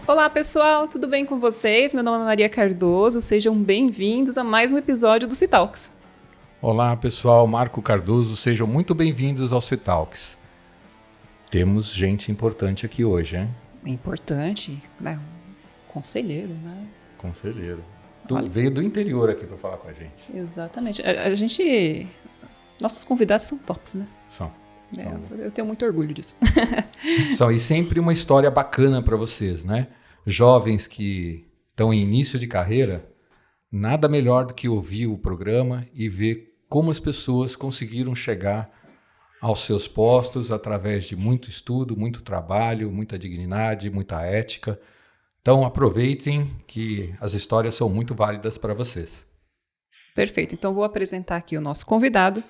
Olá pessoal, tudo bem com vocês? Meu nome é Maria Cardoso, sejam bem-vindos a mais um episódio do Citalks. Olá pessoal, Marco Cardoso, sejam muito bem-vindos ao Citalks. Temos gente importante aqui hoje, hein? Importante, né? Conselheiro, né? Conselheiro. Veio do interior aqui para falar com a gente. Exatamente. Nossos convidados são tops, né? São. Eu tenho muito orgulho disso. E sempre uma história bacana para vocês, né? Jovens que estão em início de carreira, nada melhor do que ouvir o programa e ver como as pessoas conseguiram chegar aos seus postos através de muito estudo, muito trabalho, muita dignidade, muita ética. Então aproveitem que as histórias são muito válidas para vocês. Perfeito. Então vou apresentar aqui o nosso convidado.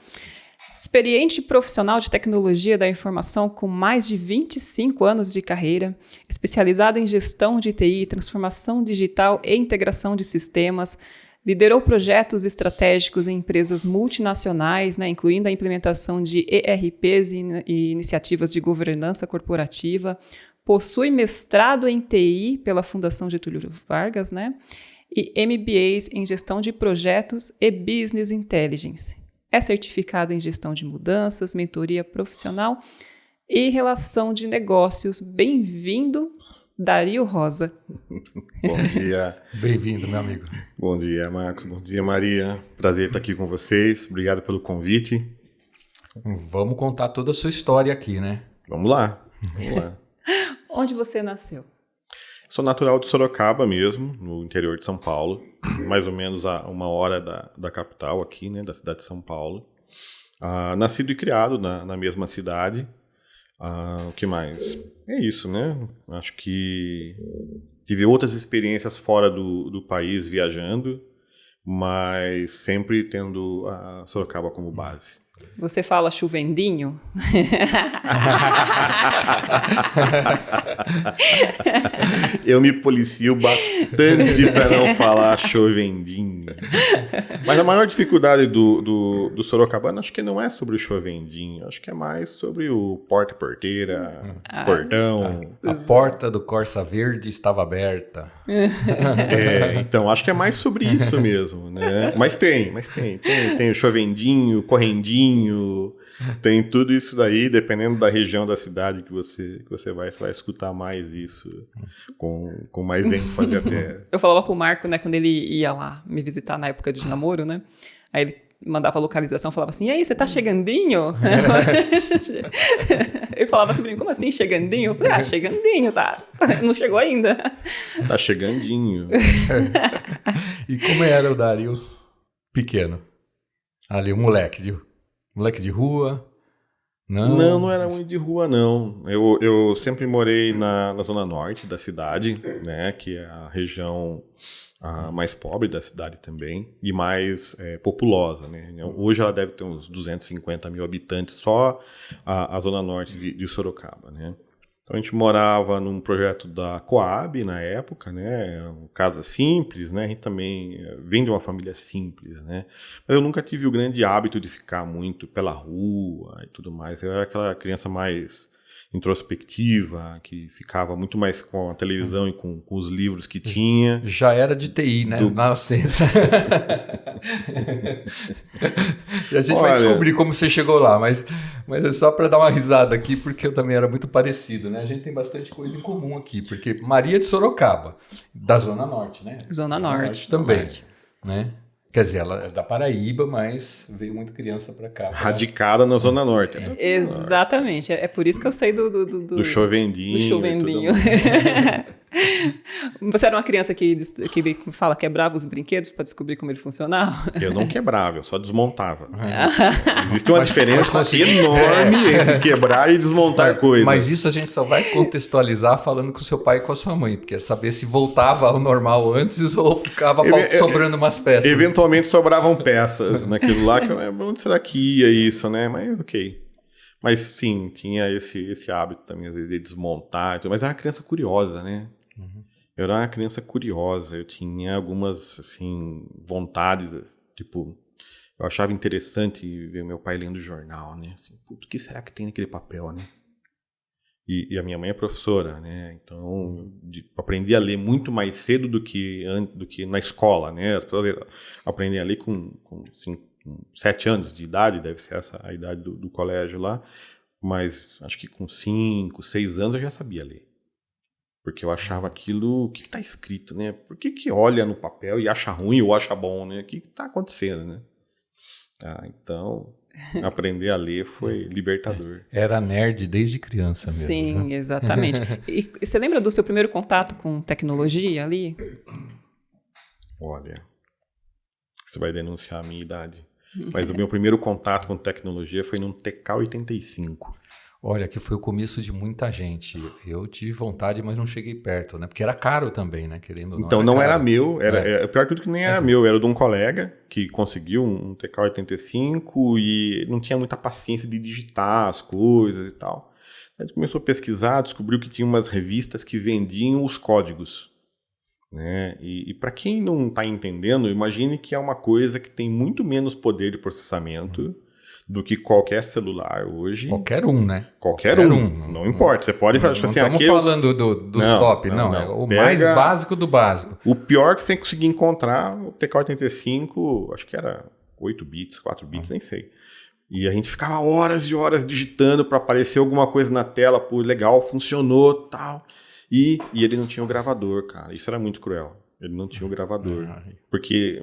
Experiente profissional de tecnologia da informação com mais de 25 anos de carreira, especializado em gestão de TI, transformação digital e integração de sistemas, liderou projetos estratégicos em empresas multinacionais, incluindo a implementação de ERPs e iniciativas de governança corporativa, possui mestrado em TI pela Fundação Getúlio Vargas, e MBAs em gestão de projetos e Business Intelligence. É certificado em gestão de mudanças, mentoria profissional e relação de negócios. Bem-vindo, Dario Rosa. Bom dia. Bem-vindo, meu amigo. Bom dia, Marcos. Bom dia, Maria. Prazer estar aqui com vocês. Obrigado pelo convite. Vamos contar toda a sua história aqui, né? Vamos lá. Onde você nasceu? Sou natural de Sorocaba mesmo, no interior de São Paulo. Mais ou menos a 1 hora da capital aqui, né, da cidade de São Paulo. Nascido e criado na mesma cidade. O que mais? É isso, né? Acho que tive outras experiências fora do país viajando, mas sempre tendo a Sorocaba como base. Você fala chuvendinho? Eu me policio bastante para não falar chovendinho. Mas a maior dificuldade do sorocabano acho que não é sobre o chovendinho. Acho que é mais sobre o porta e porteira, portão. A porta do Corsa Verde estava aberta. Então, acho que é mais sobre isso mesmo, né? Mas tem o chovendinho, correndinho, tem tudo isso daí, dependendo da região da cidade que você vai escutar mais isso, com mais ênfase até. Eu falava pro Marco, quando ele ia lá me visitar na época de namoro, aí ele mandava a localização, falava assim, e aí, você tá chegandinho? Ele falava assim, como assim, chegandinho? Eu falei, chegandinho, tá, não chegou ainda. Tá chegandinho. E como era o Dario pequeno? Ali, o moleque de rua? Não era muito de rua, não. Eu sempre morei na zona norte da cidade, né, que é a região mais pobre da cidade também, e mais populosa, né? Hoje ela deve ter uns 250 mil habitantes, só a zona norte de Sorocaba, né? Então a gente morava num projeto da Coab na época, né? Casa simples, né? A gente também vem de uma família simples, né? Mas eu nunca tive o grande hábito de ficar muito pela rua e tudo mais. Eu era aquela criança mais introspectiva, que ficava muito mais com a televisão e com os livros que tinha. Já era de TI, né? Na nascença. E a gente vai descobrir como você chegou lá, mas é só para dar uma risada aqui, porque eu também era muito parecido, né? A gente tem bastante coisa em comum aqui, porque Maria de Sorocaba, da Zona Norte, né? Zona Norte também, né? Quer dizer, ela é da Paraíba, mas veio muito criança para cá. Radicada na Zona Norte. Exatamente. É por isso que eu sei do chovendinho. Do chovendinho. Você era uma criança que fala quebrava os brinquedos para descobrir como ele funcionava? Eu não quebrava, eu só desmontava. Existe uma diferença enorme entre quebrar e desmontar coisas. Mas isso a gente só vai contextualizar falando com o seu pai e com a sua mãe, porque quer saber se voltava ao normal antes ou ficava sobrando umas peças. Eventualmente sobravam peças naquilo lá, que onde será que ia isso, né? Mas ok. Mas sim, tinha esse hábito também, às vezes, de desmontar. Mas era uma criança curiosa, né? Uhum. Eu era uma criança curiosa. Eu tinha algumas, assim, vontades. Tipo, eu achava interessante ver meu pai lendo jornal, né? Assim, o que será que tem naquele papel, né? E a minha mãe é professora, né? Então, aprendi a ler muito mais cedo do que na escola, né? As pessoas aprendem a ler com 7 anos de idade, deve ser essa a idade do colégio lá. Mas acho que com 5, 6 anos eu já sabia ler. Porque eu achava aquilo... O que está escrito, né? Por que olha no papel e acha ruim ou acha bom, né? O que está acontecendo, né? Então... Aprender a ler foi libertador. Era nerd desde criança mesmo. Sim, né? exatamente. E você lembra do seu primeiro contato com tecnologia ali? Olha, você vai denunciar a minha idade. Mas o meu primeiro contato com tecnologia foi num TK-85. Olha, que foi o começo de muita gente. Eu tive vontade, mas não cheguei perto, né? Porque era caro também, né? Querendo ou não. Então não era meu, pior que tudo que nem era meu, era de um colega que conseguiu um TK-85 e não tinha muita paciência de digitar as coisas e tal. A gente começou a pesquisar, descobriu que tinha umas revistas que vendiam os códigos. Né? E para quem não está entendendo, imagine que é uma coisa que tem muito menos poder de processamento do que qualquer celular hoje. Qualquer um, né? Qualquer um. Não importa. Você pode fazer assim. Não estamos falando dos top, não. É o mais básico do básico. O pior que você conseguir encontrar, o TK-85, acho que era 8 bits, 4 bits, nem sei. E a gente ficava horas e horas digitando para aparecer alguma coisa na tela. Pô, legal, funcionou, tal. E ele não tinha o gravador, cara. Isso era muito cruel. Ele não tinha o gravador. Porque...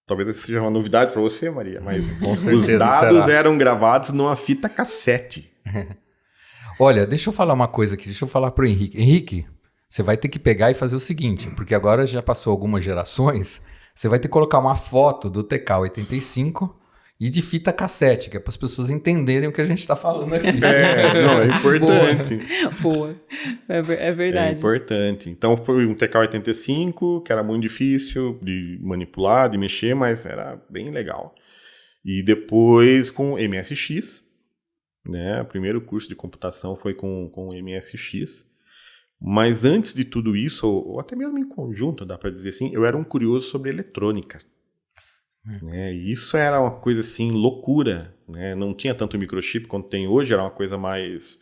Talvez essa seja uma novidade para você, Maria, mas os dados eram gravados numa fita cassete. Olha, deixa eu falar uma coisa aqui, deixa eu falar pro Henrique. Henrique, você vai ter que pegar e fazer o seguinte, porque agora já passou algumas gerações, você vai ter que colocar uma foto do TK-85 e de fita cassete, que é para as pessoas entenderem o que a gente está falando aqui. É importante. Boa. É verdade. É importante. Então foi um TK-85, que era muito difícil de manipular, de mexer, mas era bem legal. E depois com o MSX, né? O primeiro curso de computação foi com o MSX. Mas antes de tudo isso, ou até mesmo em conjunto, dá para dizer assim, eu era um curioso sobre eletrônica. Né? E isso era uma coisa assim, loucura, né? Não tinha tanto microchip quanto tem hoje, era uma coisa mais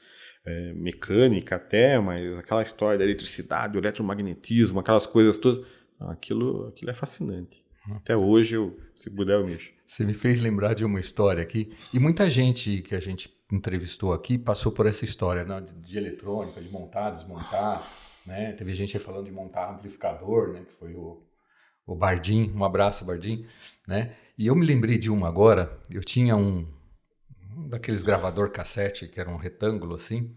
mecânica até, mas aquela história da eletricidade, o eletromagnetismo, aquelas coisas todas, aquilo é fascinante. Até hoje, se puder, eu mexo. Você me fez lembrar de uma história aqui, e muita gente que a gente entrevistou aqui passou por essa história, né? De eletrônica, de montar, desmontar, né? Teve gente aí falando de montar amplificador, né? Que foi o Bardim, um abraço, Bardim, né? E eu me lembrei de uma agora, eu tinha um daqueles gravador cassete, que era um retângulo assim,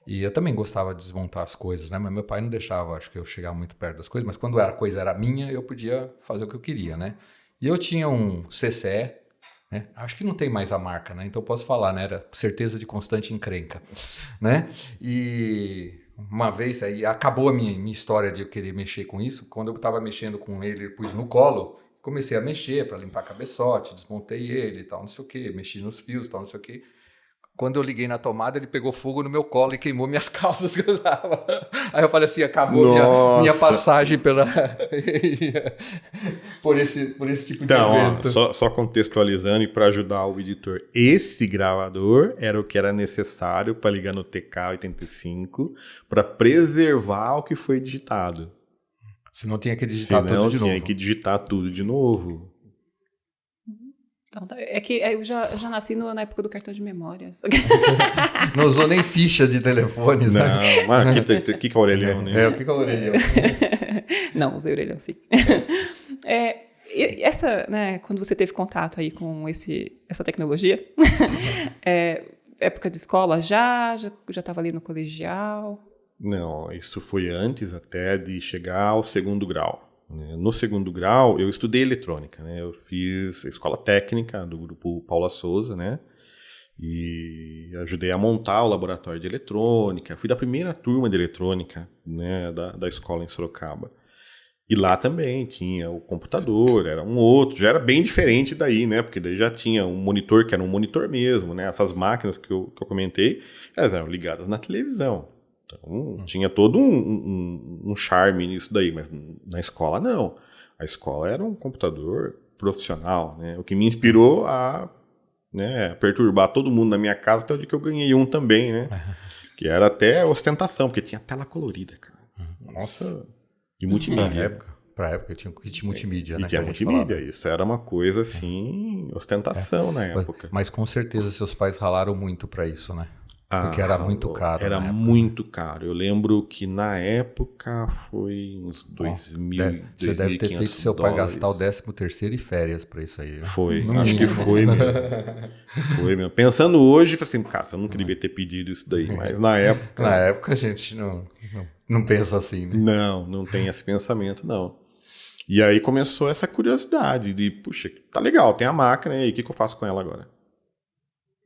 e eu também gostava de desmontar as coisas, né? Mas meu pai não deixava, acho que eu chegar muito perto das coisas, mas quando a coisa era minha, eu podia fazer o que eu queria, né? E eu tinha um CCE, né? Acho que não tem mais a marca, né? Então eu posso falar, né? Era certeza de constante encrenca, né? E... uma vez, aí acabou a minha história de eu querer mexer com isso. Quando eu estava mexendo com ele, pus no colo, comecei a mexer para limpar cabeçote, desmontei ele e tal, não sei o que, mexi nos fios e tal, não sei o que. Quando eu liguei na tomada, ele pegou fogo no meu colo e queimou minhas calças que eu usava. Aí eu falei assim, acabou minha passagem por esse tipo de evento. Só contextualizando e para ajudar o editor, esse gravador era o que era necessário para ligar no TK-85 para preservar o que foi digitado. Se não tinha que digitar tudo de novo. Tinha que digitar tudo de novo. Então, é que eu já nasci na época do cartão de memória. Não usou nem ficha de telefone, sabe? Não, mas aqui que é o orelhão, né? O que é o orelhão? Não, usei orelhão, sim. Né, quando você teve contato aí com essa tecnologia, época de escola já estava ali no colegial? Não, isso foi antes até de chegar ao segundo grau. No segundo grau, eu estudei eletrônica, né? Eu fiz a escola técnica do grupo Paula Souza, né? E ajudei a montar o laboratório de eletrônica. Fui da primeira turma de eletrônica, né, da escola em Sorocaba. E lá também tinha o computador, era um outro, já era bem diferente daí, né? Porque daí já tinha um monitor que era um monitor mesmo, né? Essas máquinas que eu comentei, elas eram ligadas na televisão. Então, tinha todo um charme nisso daí, mas na escola não. A escola era um computador profissional, né? O que me inspirou a perturbar todo mundo na minha casa, até o dia que eu ganhei um também, né? Que era até ostentação, porque tinha tela colorida, cara. Nossa. De multimídia. Pra época tinha kit multimídia, né? E tinha multimídia, isso era uma coisa assim, ostentação na época. Mas com certeza seus pais ralaram muito pra isso, né? Porque era muito caro. Era na época, muito caro. Eu lembro que na época foi uns 2.000, Você deve ter feito seu pai gastar o 13º e férias pra isso aí. Foi, acho que foi mesmo. Foi mesmo. Pensando hoje, falei assim, cara, eu nunca devia ter pedido isso daí, mas na época... Na época a gente não pensa assim, né? Não tem esse pensamento, não. E aí começou essa curiosidade de, puxa, tá legal, tem a máquina, e aí, o que eu faço com ela agora?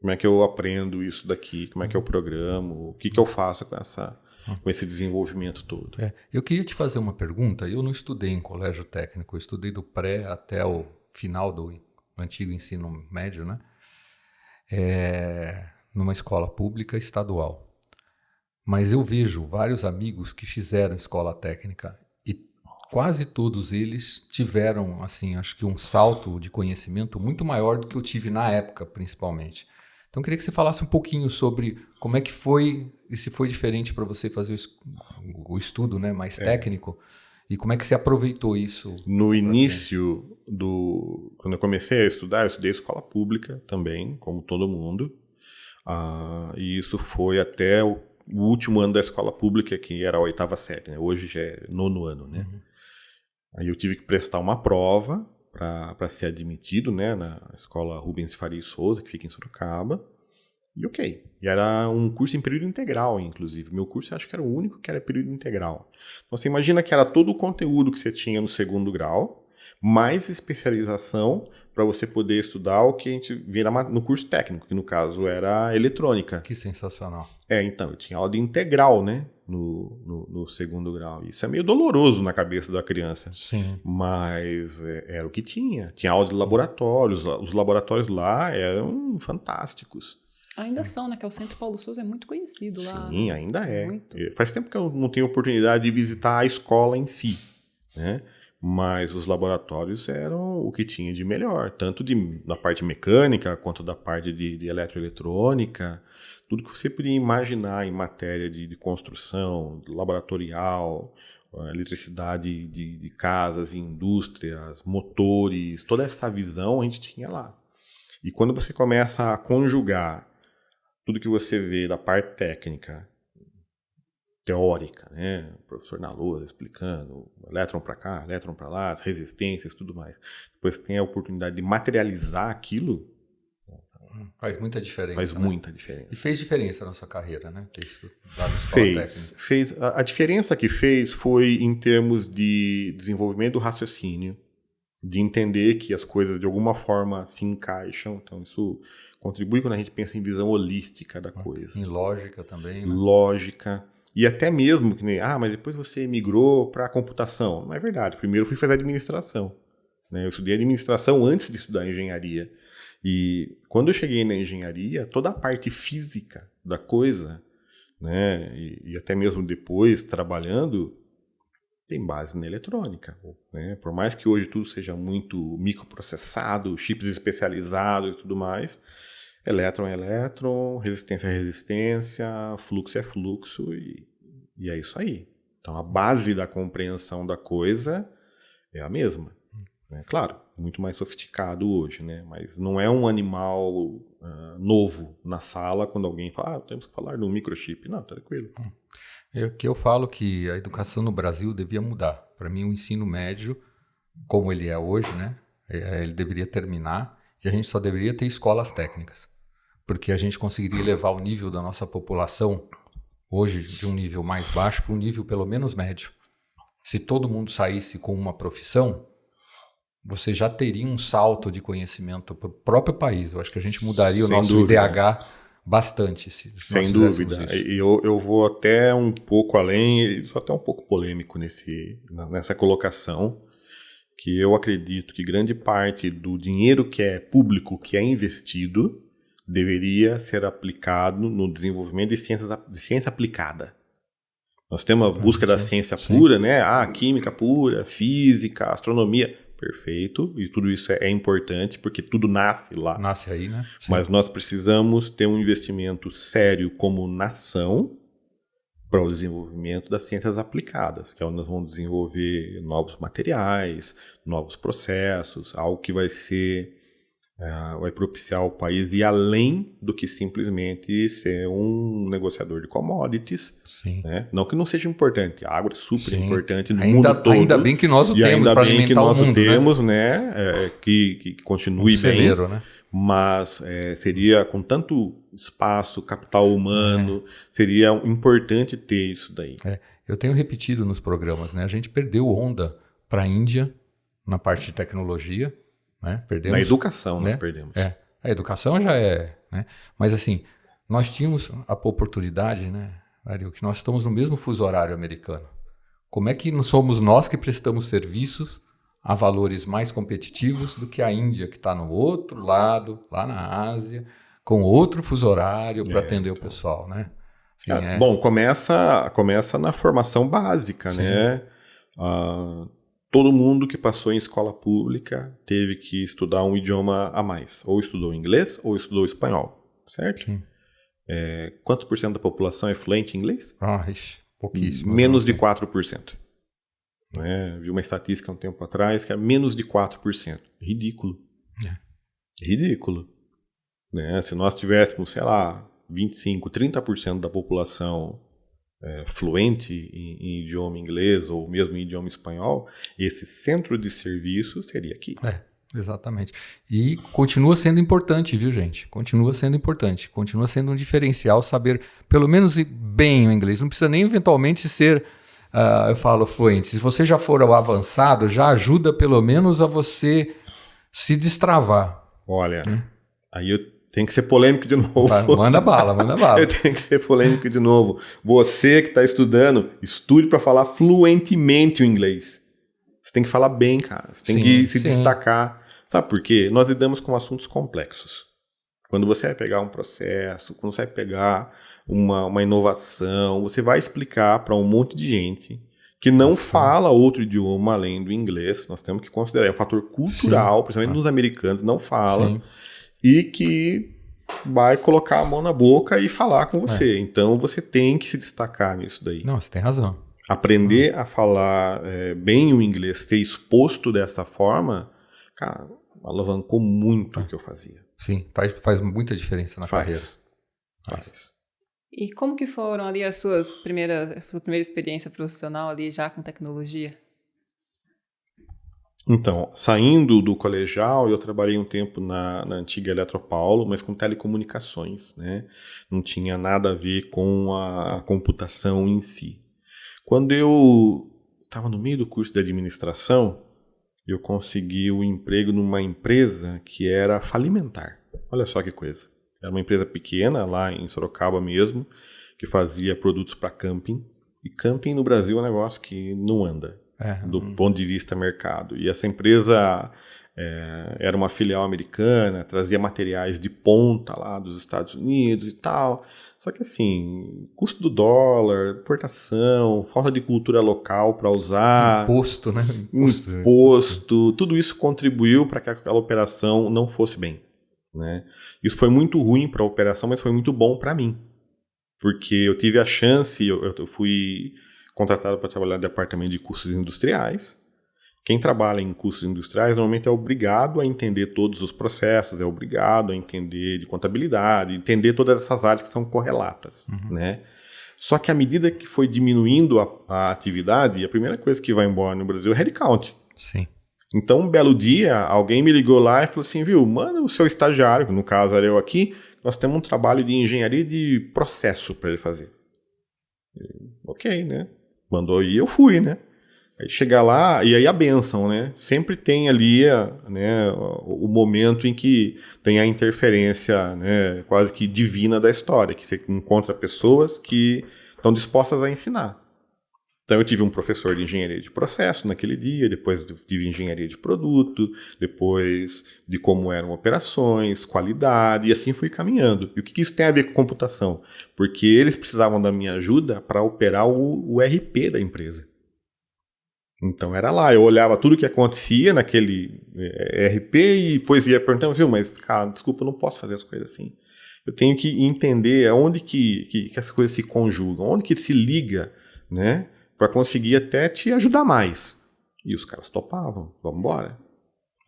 Como é que eu aprendo isso daqui? Como é que eu programo? O que eu faço com esse desenvolvimento todo? Eu queria te fazer uma pergunta. Eu não estudei em colégio técnico, eu estudei do pré até o final do antigo ensino médio, né? Numa escola pública estadual. Mas eu vejo vários amigos que fizeram escola técnica e quase todos eles tiveram, assim, acho que um salto de conhecimento muito maior do que eu tive na época, principalmente. Então, eu queria que você falasse um pouquinho sobre como é que foi, e se foi diferente para você fazer o estudo, né, mais técnico, e como é que você aproveitou isso. No início quando eu comecei a estudar, eu estudei escola pública também, como todo mundo. E isso foi até o último ano da escola pública, que era a 8ª série, né? Hoje já é 9º ano, né? Aí eu tive que prestar uma prova para ser admitido, né, na escola Rubens Faria e Souza, que fica em Sorocaba. E ok. E era um curso em período integral, inclusive. Meu curso eu acho que era o único que era período integral. Então você imagina que era todo o conteúdo que você tinha no 2º grau, mais especialização para você poder estudar o que a gente via no curso técnico, que no caso era eletrônica. Que sensacional. Então, eu tinha aula de integral, né, no 2º grau. Isso é meio doloroso na cabeça da criança. Sim. Mas era o que tinha. Tinha aula de laboratórios. Os laboratórios lá eram fantásticos. Ainda são, né? Que é o Centro Paulo Souza, é muito conhecido lá. Sim, ainda é. Muito. Faz tempo que eu não tenho oportunidade de visitar a escola em si, né? Mas os laboratórios eram o que tinha de melhor, tanto da parte mecânica quanto da parte de eletroeletrônica, tudo que você podia imaginar em matéria de construção, laboratorial, eletricidade de casas, indústrias, motores, toda essa visão a gente tinha lá. E quando você começa a conjugar tudo que você vê da parte técnica, teórica, né? O professor na lousa explicando elétron para cá, elétron para lá, as resistências, tudo mais. Depois tem a oportunidade de materializar aquilo. Faz muita diferença. Faz muita diferença. E fez diferença na sua carreira, né? Ter estudado escola técnica. Fez. A diferença que fez foi em termos de desenvolvimento do raciocínio, de entender que as coisas de alguma forma se encaixam. Então isso contribui quando a gente pensa em visão holística da coisa. Em lógica também, né? Lógica. E até mesmo, que nem, mas depois você migrou para a computação. Não é verdade. Primeiro eu fui fazer administração, né? Eu estudei administração antes de estudar engenharia. E quando eu cheguei na engenharia, toda a parte física da coisa, né, e até mesmo depois trabalhando, tem base na eletrônica, né? Por mais que hoje tudo seja muito microprocessado, chips especializados e tudo mais, elétron é elétron, resistência é resistência, fluxo é fluxo e é isso aí. Então a base da compreensão da coisa é a mesma. Né? Claro, muito mais sofisticado hoje, né? Mas não é um animal novo na sala quando alguém fala, temos que falar de um microchip. Não, tranquilo. Eu falo que a educação no Brasil devia mudar. Para mim, o ensino médio, como ele é hoje, né? Ele deveria terminar e a gente só deveria ter escolas técnicas. Porque a gente conseguiria levar o nível da nossa população, hoje, de um nível mais baixo para um nível pelo menos médio. Se todo mundo saísse com uma profissão, você já teria um salto de conhecimento para o próprio país. Eu acho que a gente mudaria o nosso IDH bastante. Sem dúvida. E eu vou até um pouco além, sou até um pouco polêmico nessa colocação, que eu acredito que grande parte do dinheiro que é público, que é investido, deveria ser aplicado no desenvolvimento de ciência aplicada. Nós temos a busca da ciência pura, né? Química pura, física, astronomia. perfeito, e tudo isso é importante, porque tudo nasce lá. Nasce aí, né? Sim. Mas nós precisamos ter um investimento sério como nação para o desenvolvimento das ciências aplicadas, que é onde nós vamos desenvolver novos materiais, novos processos, algo que vai propiciar o país ir além do que simplesmente ser um negociador de commodities. Sim. Né? Não que não seja importante, a água é super Sim. importante no mundo todo. Ainda bem que nós o temos para alimentar o mundo. Ainda bem que nós o temos, né? Que continue bem. Celeiro, né? Mas seria com tanto espaço, capital humano, seria importante ter isso daí. Eu tenho repetido nos programas, né? A gente perdeu onda para a Índia na parte de tecnologia, né? Perdemos, na educação né? Nós perdemos. A educação já é, né? Mas assim, nós tínhamos a oportunidade, né, Ariel, que nós estamos no mesmo fuso horário americano. Como é que não somos nós que prestamos serviços a valores mais competitivos do que a Índia, que está no outro lado, lá na Ásia, com outro fuso horário para atender o pessoal, né? Assim, Bom, começa na formação básica, né? Todo mundo que passou em escola pública teve que estudar um idioma a mais. Ou estudou inglês ou estudou espanhol, certo? Sim. Quanto por cento da população é fluente em inglês? Pouquíssimo. Menos de 4%. Né? Vi uma estatística há um tempo atrás que é menos de 4%. Ridículo. Ridículo. Né? Se nós tivéssemos, sei lá, 25%, 30% da população fluente em idioma inglês ou mesmo em idioma espanhol, esse centro de serviço seria aqui. Exatamente. E continua sendo importante, viu, gente? Continua sendo importante. Continua sendo um diferencial saber pelo menos bem o inglês. Não precisa nem eventualmente ser, eu falo, fluente. Se você já for ao avançado, já ajuda pelo menos a você se destravar. Olha, aí eu tenho que ser polêmico de novo. Manda bala. Eu tenho que ser polêmico de novo. Você que está estudando, estude para falar fluentemente o inglês. Você tem que falar bem, cara. Você tem que se destacar. Sabe por quê? Nós lidamos com assuntos complexos. Quando você vai pegar um processo, quando você vai pegar uma inovação, você vai explicar para um monte de gente que não fala outro idioma além do inglês. Nós temos que considerar. É um fator cultural, principalmente nos americanos, não fala. E que vai colocar a mão na boca e falar com você. Então, você tem que se destacar nisso daí. Não, você tem razão. Aprender a falar bem o inglês, ser exposto dessa forma, cara, alavancou muito o que eu fazia. Sim, faz muita diferença na carreira. Faz. E como que foram ali a sua primeira experiência profissional ali já com tecnologia? Então, saindo do colegial, eu trabalhei um tempo na antiga Eletropaulo, mas com telecomunicações, né? Não tinha nada a ver com a computação em si. Quando eu estava no meio do curso de administração, eu consegui um emprego numa empresa que era falimentar. Olha só que coisa. Era uma empresa pequena, lá em Sorocaba mesmo, que fazia produtos para camping. E camping no Brasil é um negócio que não anda, do ponto de vista mercado. E essa empresa era uma filial americana, trazia materiais de ponta lá dos Estados Unidos e tal. Só que assim, custo do dólar, importação, falta de cultura local para usar. Imposto, né? Imposto, tudo isso contribuiu para que aquela operação não fosse bem. Né? Isso foi muito ruim para a operação, mas foi muito bom para mim. Porque eu tive a chance, eu fui contratado para trabalhar no departamento de custos industriais. Quem trabalha em custos industriais normalmente é obrigado a entender todos os processos, é obrigado a entender de contabilidade, entender todas essas áreas que são correlatas. Né? Só que à medida que foi diminuindo a atividade, a primeira coisa que vai embora no Brasil é headcount. Sim. Então, um belo dia, alguém me ligou lá e falou assim, viu, manda o seu estagiário, que no caso era eu aqui, nós temos um trabalho de engenharia de processo para ele fazer. Ok, né? Mandou ir, eu fui, né? Aí chegar lá, e aí a bênção, né? Sempre tem ali o momento em que tem a interferência, né, quase que divina da história, que você encontra pessoas que estão dispostas a ensinar. Então eu tive um professor de engenharia de processo naquele dia, depois eu tive engenharia de produto, depois de como eram operações, qualidade, e assim fui caminhando. E o que isso tem a ver com computação? Porque eles precisavam da minha ajuda para operar o RP da empresa. Então era lá, eu olhava tudo que acontecia naquele RP e depois ia perguntando, viu, mas cara, desculpa, eu não posso fazer as coisas assim. Eu tenho que entender onde que as coisas se conjugam, onde que se liga, né, para conseguir até te ajudar mais. E os caras topavam, vamos embora.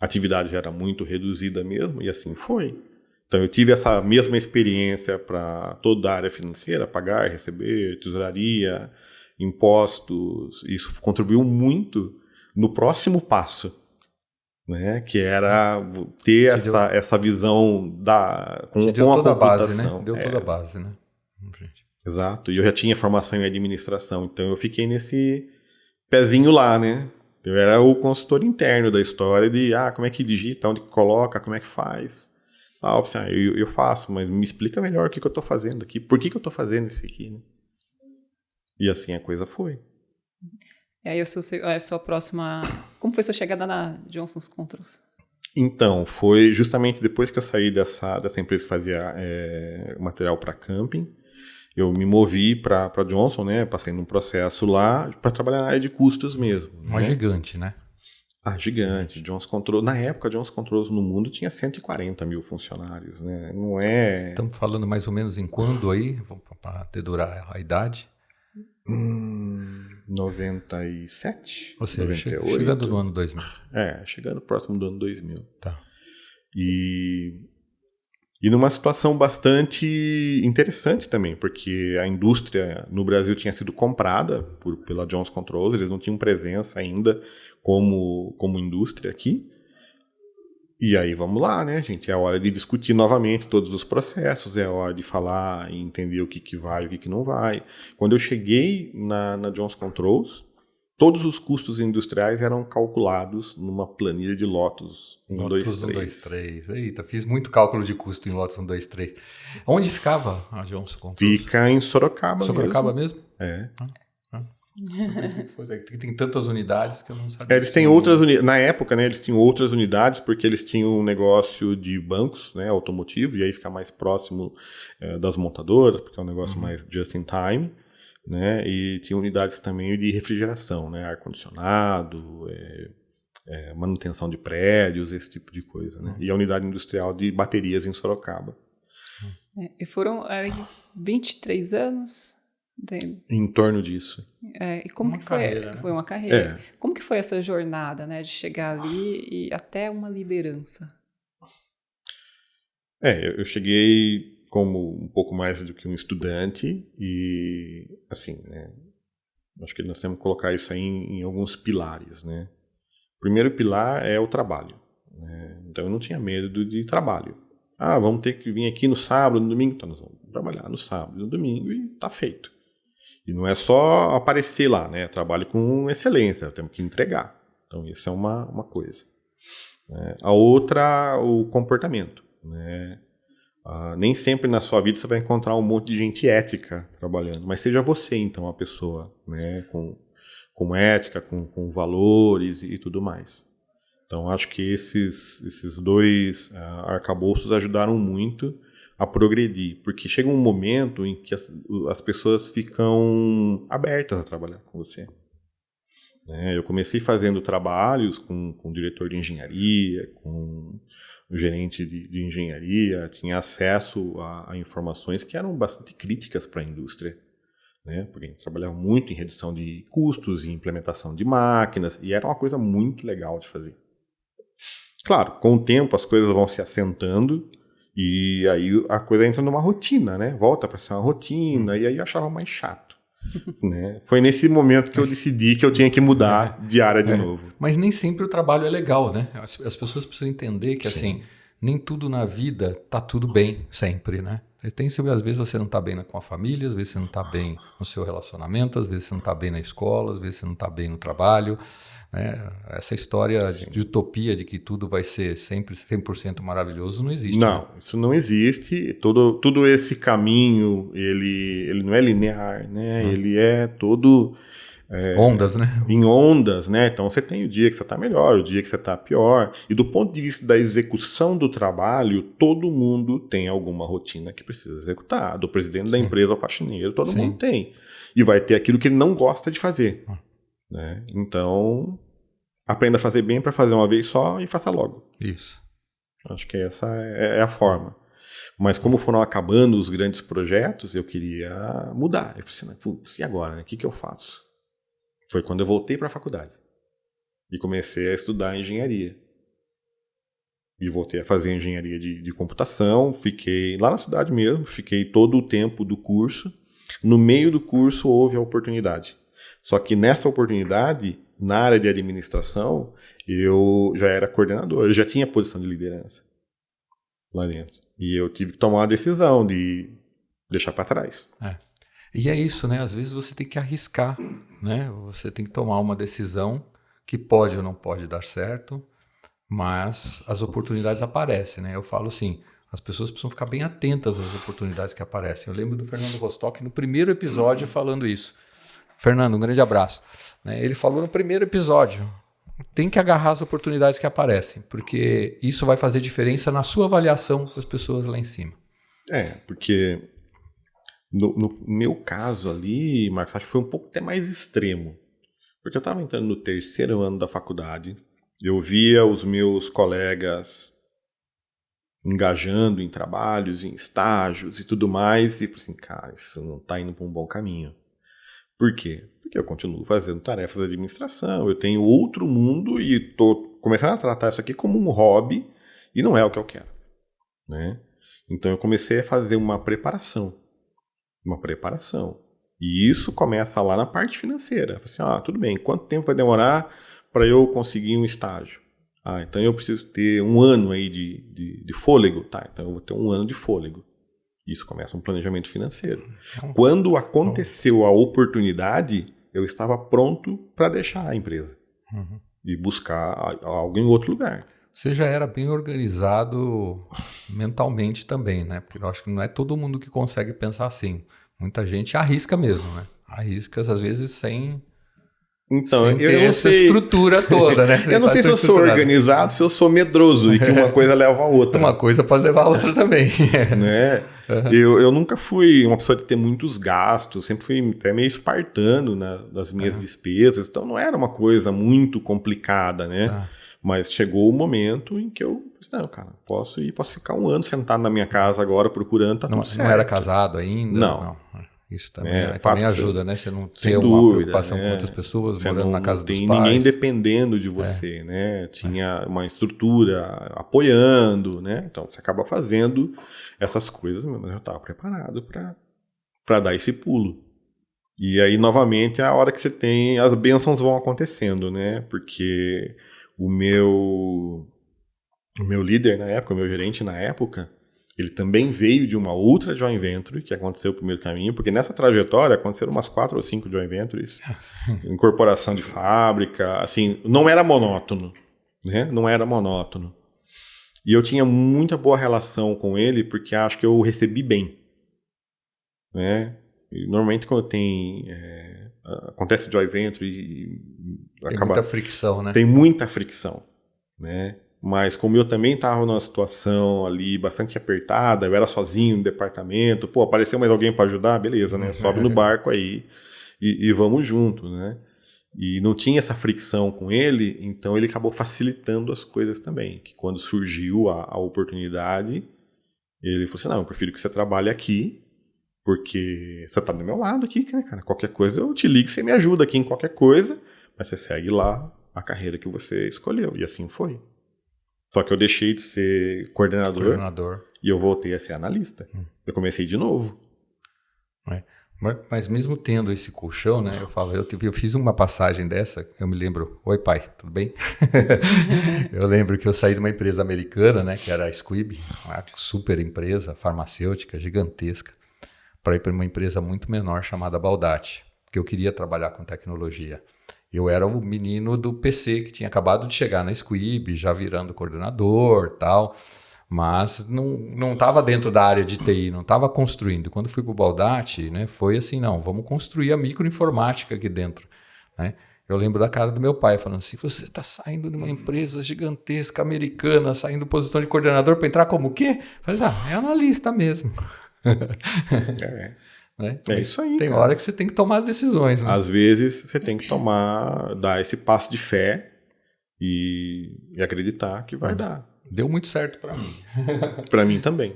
A atividade já era muito reduzida mesmo e assim foi. Então eu tive essa mesma experiência para toda a área financeira, pagar, receber, tesouraria, impostos. Isso contribuiu muito no próximo passo, né? Que era ter essa visão com deu a toda computação. A base, né? Deu toda a base, né? Exato. E eu já tinha formação em administração, então eu fiquei nesse pezinho lá, né? Eu era o consultor interno da história de como é que digita, onde coloca, como é que faz. Eu faço, mas me explica melhor o que eu estou fazendo aqui, por que eu estou fazendo isso aqui, né? E assim a coisa foi. E aí a sua próxima... Como foi sua chegada na Johnson Controls? Então, foi justamente depois que eu saí dessa empresa que fazia material para camping, eu me movi para Johnson, né? Passei num processo lá para trabalhar na área de custos mesmo. Uma gigante, né? Gigante. Johnson Controls, na época, Johnson Controls no mundo tinha 140 mil funcionários, né? Não é... Estamos falando mais ou menos em quando aí, para dedurar a idade? 97? Ou seja, 98. Chegando no ano 2000. Chegando próximo do ano 2000. Tá. E numa situação bastante interessante também, porque a indústria no Brasil tinha sido comprada pela Johnson Controls, eles não tinham presença ainda como indústria aqui. E aí vamos lá, né, gente? É a hora de discutir novamente todos os processos, é a hora de falar e entender o que vai e o que não vai. Quando eu cheguei na Johnson Controls, todos os custos industriais eram calculados numa planilha de Lotus 1, 2, 3. 1, 2, 3. Eita, fiz muito cálculo de custo em Lotus 1, 2, 3. Onde ficava a Johnson Controls? Fica em Sorocaba. Sorocaba mesmo? É. Tem tantas unidades que eu não sabia. Eles têm outras unidades. Na época, né, eles tinham outras unidades porque eles tinham um negócio de bancos, né, automotivo, e aí fica mais próximo das montadoras, porque é um negócio mais just in time, né, e tinha unidades também de refrigeração, né, ar-condicionado, manutenção de prédios, esse tipo de coisa, né, e a unidade industrial de baterias em Sorocaba. E foram 23 anos... Em torno disso. E como que foi? Carreira, né? Foi uma carreira. Como que foi essa jornada, né, de chegar ali e até uma liderança? Eu cheguei como um pouco mais do que um estudante e, assim, né, acho que nós temos que colocar isso aí em alguns pilares, né. O primeiro pilar é o trabalho, né? Então eu não tinha medo de trabalho. Vamos ter que vir aqui no sábado, no domingo, então nós vamos trabalhar no sábado e no domingo e tá feito. E não é só aparecer lá, né? Trabalho com excelência, temos que entregar. Então, isso é uma coisa. A outra, o comportamento, né? Nem sempre na sua vida você vai encontrar um monte de gente ética trabalhando, mas seja você, então, a pessoa, né? Com ética, com valores e tudo mais. Então, acho que esses dois arcabouços ajudaram muito a progredir, porque chega um momento em que as pessoas ficam abertas a trabalhar com você. Eu comecei fazendo trabalhos com o diretor de engenharia, com o gerente de engenharia, tinha acesso a informações que eram bastante críticas para a indústria, né? Porque a gente trabalhava muito em redução de custos e implementação de máquinas, e era uma coisa muito legal de fazer. Claro, com o tempo as coisas vão se assentando, e aí a coisa entra numa rotina, né? Volta para ser uma rotina, e aí eu achava mais chato. Né? Foi nesse momento que eu decidi que eu tinha que mudar de área de novo. Mas nem sempre o trabalho é legal, né? As pessoas precisam entender que, assim, nem tudo na vida tá tudo bem sempre, né? Às vezes você não tá bem com a família, às vezes você não tá bem no seu relacionamento, às vezes você não tá bem na escola, às vezes você não tá bem no trabalho. Essa história de utopia de que tudo vai ser sempre 100% maravilhoso não existe. Não, né? Isso não existe. Todo esse caminho, ele não é linear, né? Ele é todo... ondas, né? Em ondas, né? Então você tem o dia que você está melhor, o dia que você está pior. E do ponto de vista da execução do trabalho, todo mundo tem alguma rotina que precisa executar. Do presidente da empresa ao faxineiro, todo mundo tem. E vai ter aquilo que ele não gosta de fazer. né? Então, aprenda a fazer bem para fazer uma vez só e faça logo. Isso. Acho que essa é a forma. Mas como foram acabando os grandes projetos, eu queria mudar. Eu falei assim, putz, e agora? Né? O que eu faço? Foi quando eu voltei para a faculdade e comecei a estudar engenharia. E voltei a fazer engenharia de computação, fiquei lá na cidade mesmo, fiquei todo o tempo do curso. No meio do curso houve a oportunidade. Só que nessa oportunidade, na área de administração, eu já era coordenador, eu já tinha posição de liderança lá dentro. E eu tive que tomar uma decisão de deixar para trás. E é isso, né? Às vezes você tem que arriscar, né? Você tem que tomar uma decisão que pode ou não pode dar certo, mas as oportunidades aparecem, né? Eu falo assim, as pessoas precisam ficar bem atentas às oportunidades que aparecem. Eu lembro do Fernando Rostock no primeiro episódio falando isso. Fernando, um grande abraço. Ele falou no primeiro episódio, tem que agarrar as oportunidades que aparecem, porque isso vai fazer diferença na sua avaliação com as pessoas lá em cima. Porque no meu caso ali, Marcos, acho que foi um pouco até mais extremo. Porque eu estava entrando no 3º ano da faculdade, eu via os meus colegas engajando em trabalhos, em estágios e tudo mais, e falei assim, cara, isso não está indo para um bom caminho. Por quê? Porque eu continuo fazendo tarefas de administração, eu tenho outro mundo e estou começando a tratar isso aqui como um hobby e não é o que eu quero, né? Então eu comecei a fazer uma preparação. E isso começa lá na parte financeira. Assim, tudo bem, quanto tempo vai demorar para eu conseguir um estágio? Então eu preciso ter um ano aí de fôlego. Tá, então eu vou ter um ano de fôlego. Isso começa um planejamento financeiro. Quando aconteceu a oportunidade, eu estava pronto para deixar a empresa e buscar algo em outro lugar. Você já era bem organizado mentalmente também, né? Porque eu acho que não é todo mundo que consegue pensar assim. Muita gente arrisca mesmo, né? Arrisca, às vezes, sem ter essa estrutura toda, né? Eu não sei se eu sou organizado, se eu sou medroso e que uma coisa leva a outra. Uma coisa pode levar a outra também. Né? Eu nunca fui uma pessoa de ter muitos gastos, sempre fui até meio espartano nas minhas despesas, então não era uma coisa muito complicada, né? Mas chegou o momento em que eu disse, não, cara, posso ficar um ano sentado na minha casa agora procurando, tá tudo certo. Não era casado ainda? Não. Isso também ajuda, né? Você não ter uma preocupação com outras pessoas, morando na casa dos pais. Não tem ninguém dependendo de você, né? Tinha uma estrutura apoiando, né? Então você acaba fazendo essas coisas, mas eu estava preparado para dar esse pulo. E aí, novamente, é a hora que você tem, as bênçãos vão acontecendo, né? Porque o meu líder na época, o meu gerente na época, ele também veio de uma outra joint venture que aconteceu o primeiro caminho, porque nessa trajetória aconteceram umas 4 ou 5 joint ventures, incorporação de fábrica, assim, não era monótono, né? Não era monótono. E eu tinha muita boa relação com ele, porque acho que eu o recebi bem, né? E normalmente quando acontece joint venture tem muita fricção, né? Tem muita fricção, né? Mas como eu também estava numa situação ali bastante apertada, eu era sozinho no departamento, apareceu mais alguém para ajudar, beleza, né? Sobe no barco aí e vamos junto, né? E não tinha essa fricção com ele, então ele acabou facilitando as coisas também. Que quando surgiu a oportunidade, ele falou assim, não, eu prefiro que você trabalhe aqui, porque você está do meu lado aqui, né, cara? Qualquer coisa eu te ligo, você me ajuda aqui em qualquer coisa, mas você segue lá a carreira que você escolheu. E assim foi. Só que eu deixei de ser coordenador. E eu voltei a ser analista. Eu comecei de novo. Mas mesmo tendo esse colchão, né? Eu fiz uma passagem dessa, eu me lembro... Oi, pai, tudo bem? Eu lembro que eu saí de uma empresa americana, né? Que era a Squibb, uma super empresa farmacêutica, gigantesca, para ir para uma empresa muito menor chamada Baldatti, porque eu queria trabalhar com tecnologia. Eu era o menino do PC que tinha acabado de chegar na Squibb, já virando coordenador e tal, mas não estava dentro da área de TI, não estava construindo. Quando fui para o Baldatti, né, foi assim, não, vamos construir a microinformática aqui dentro, né? Eu lembro da cara do meu pai falando assim, você está saindo de uma empresa gigantesca americana, saindo posição de coordenador para entrar como o quê? Eu falei, é analista mesmo. né? É isso aí, Tem cara. hora que você tem que tomar as decisões, né? Às vezes você tem que dar esse passo de fé e acreditar que vai dar. Deu muito certo para mim. Para mim também.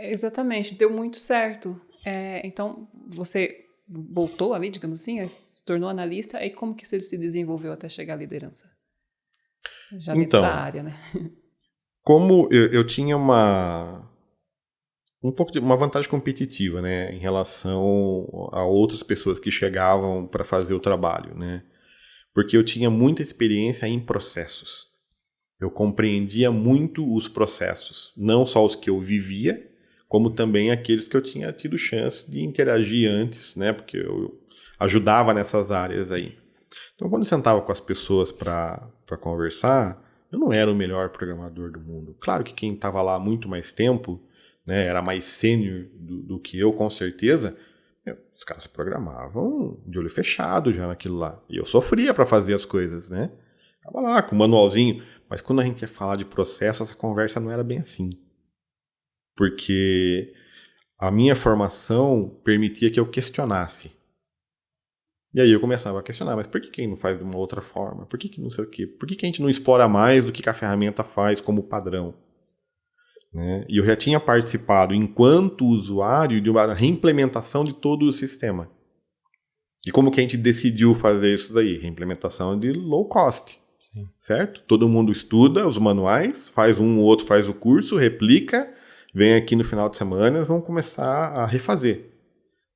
Exatamente, deu muito certo. Então, você voltou ali, digamos assim, se tornou analista, aí como que você se desenvolveu até chegar à liderança? Já dentro da área, né? Como eu tinha uma vantagem competitiva, né, em relação a outras pessoas que chegavam para fazer o trabalho, né? Porque eu tinha muita experiência em processos. Eu compreendia muito os processos, não só os que eu vivia, como também aqueles que eu tinha tido chance de interagir antes, né? Porque eu ajudava nessas áreas aí. Então, quando eu sentava com as pessoas para conversar, eu não era o melhor programador do mundo. Claro que quem estava lá há muito mais tempo, né, era mais sênior do que eu, com certeza. Os caras programavam de olho fechado já naquilo lá. E eu sofria para fazer as coisas, né? Tava lá com o manualzinho. Mas quando a gente ia falar de processo, essa conversa não era bem assim. Porque a minha formação permitia que eu questionasse. E aí eu começava a questionar, mas por que não faz de uma outra forma? Por que não sei o quê? Por que a gente não explora mais do que a ferramenta faz como padrão? Né? E eu já tinha participado, enquanto usuário, de uma reimplementação de todo o sistema. E como que a gente decidiu fazer isso daí? Reimplementação de low cost. Certo? Todo mundo estuda os manuais, faz um ou outro, faz o curso, replica, vem aqui no final de semana, vamos começar a refazer.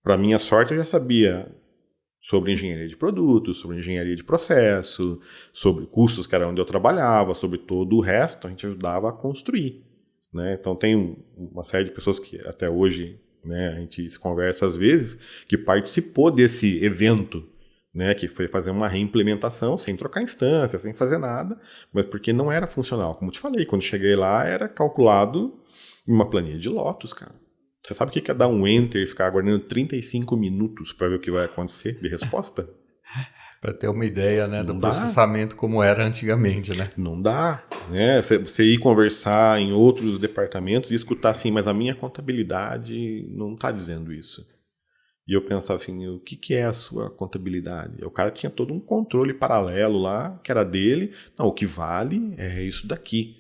Para minha sorte, eu já sabia sobre engenharia de produtos, sobre engenharia de processo, sobre custos, que era onde eu trabalhava, sobre todo o resto, a gente ajudava a construir. Né? Então tem uma série de pessoas que até hoje, né, a gente se conversa às vezes, que participou desse evento, né, que foi fazer uma reimplementação sem trocar instância, sem fazer nada, mas porque não era funcional. Como te falei, quando cheguei lá era calculado em uma planilha de Lotus, cara. Você sabe o que é dar um enter e ficar aguardando 35 minutos para ver o que vai acontecer de resposta? Para ter uma ideia, né, do Não dá. Processamento como era antigamente, né? Não dá. Né? Você ir conversar em outros departamentos e escutar assim, mas a minha contabilidade não está dizendo isso. E eu pensava assim, o que é a sua contabilidade? O cara tinha todo um controle paralelo lá, que era dele. Não, o que vale é isso daqui.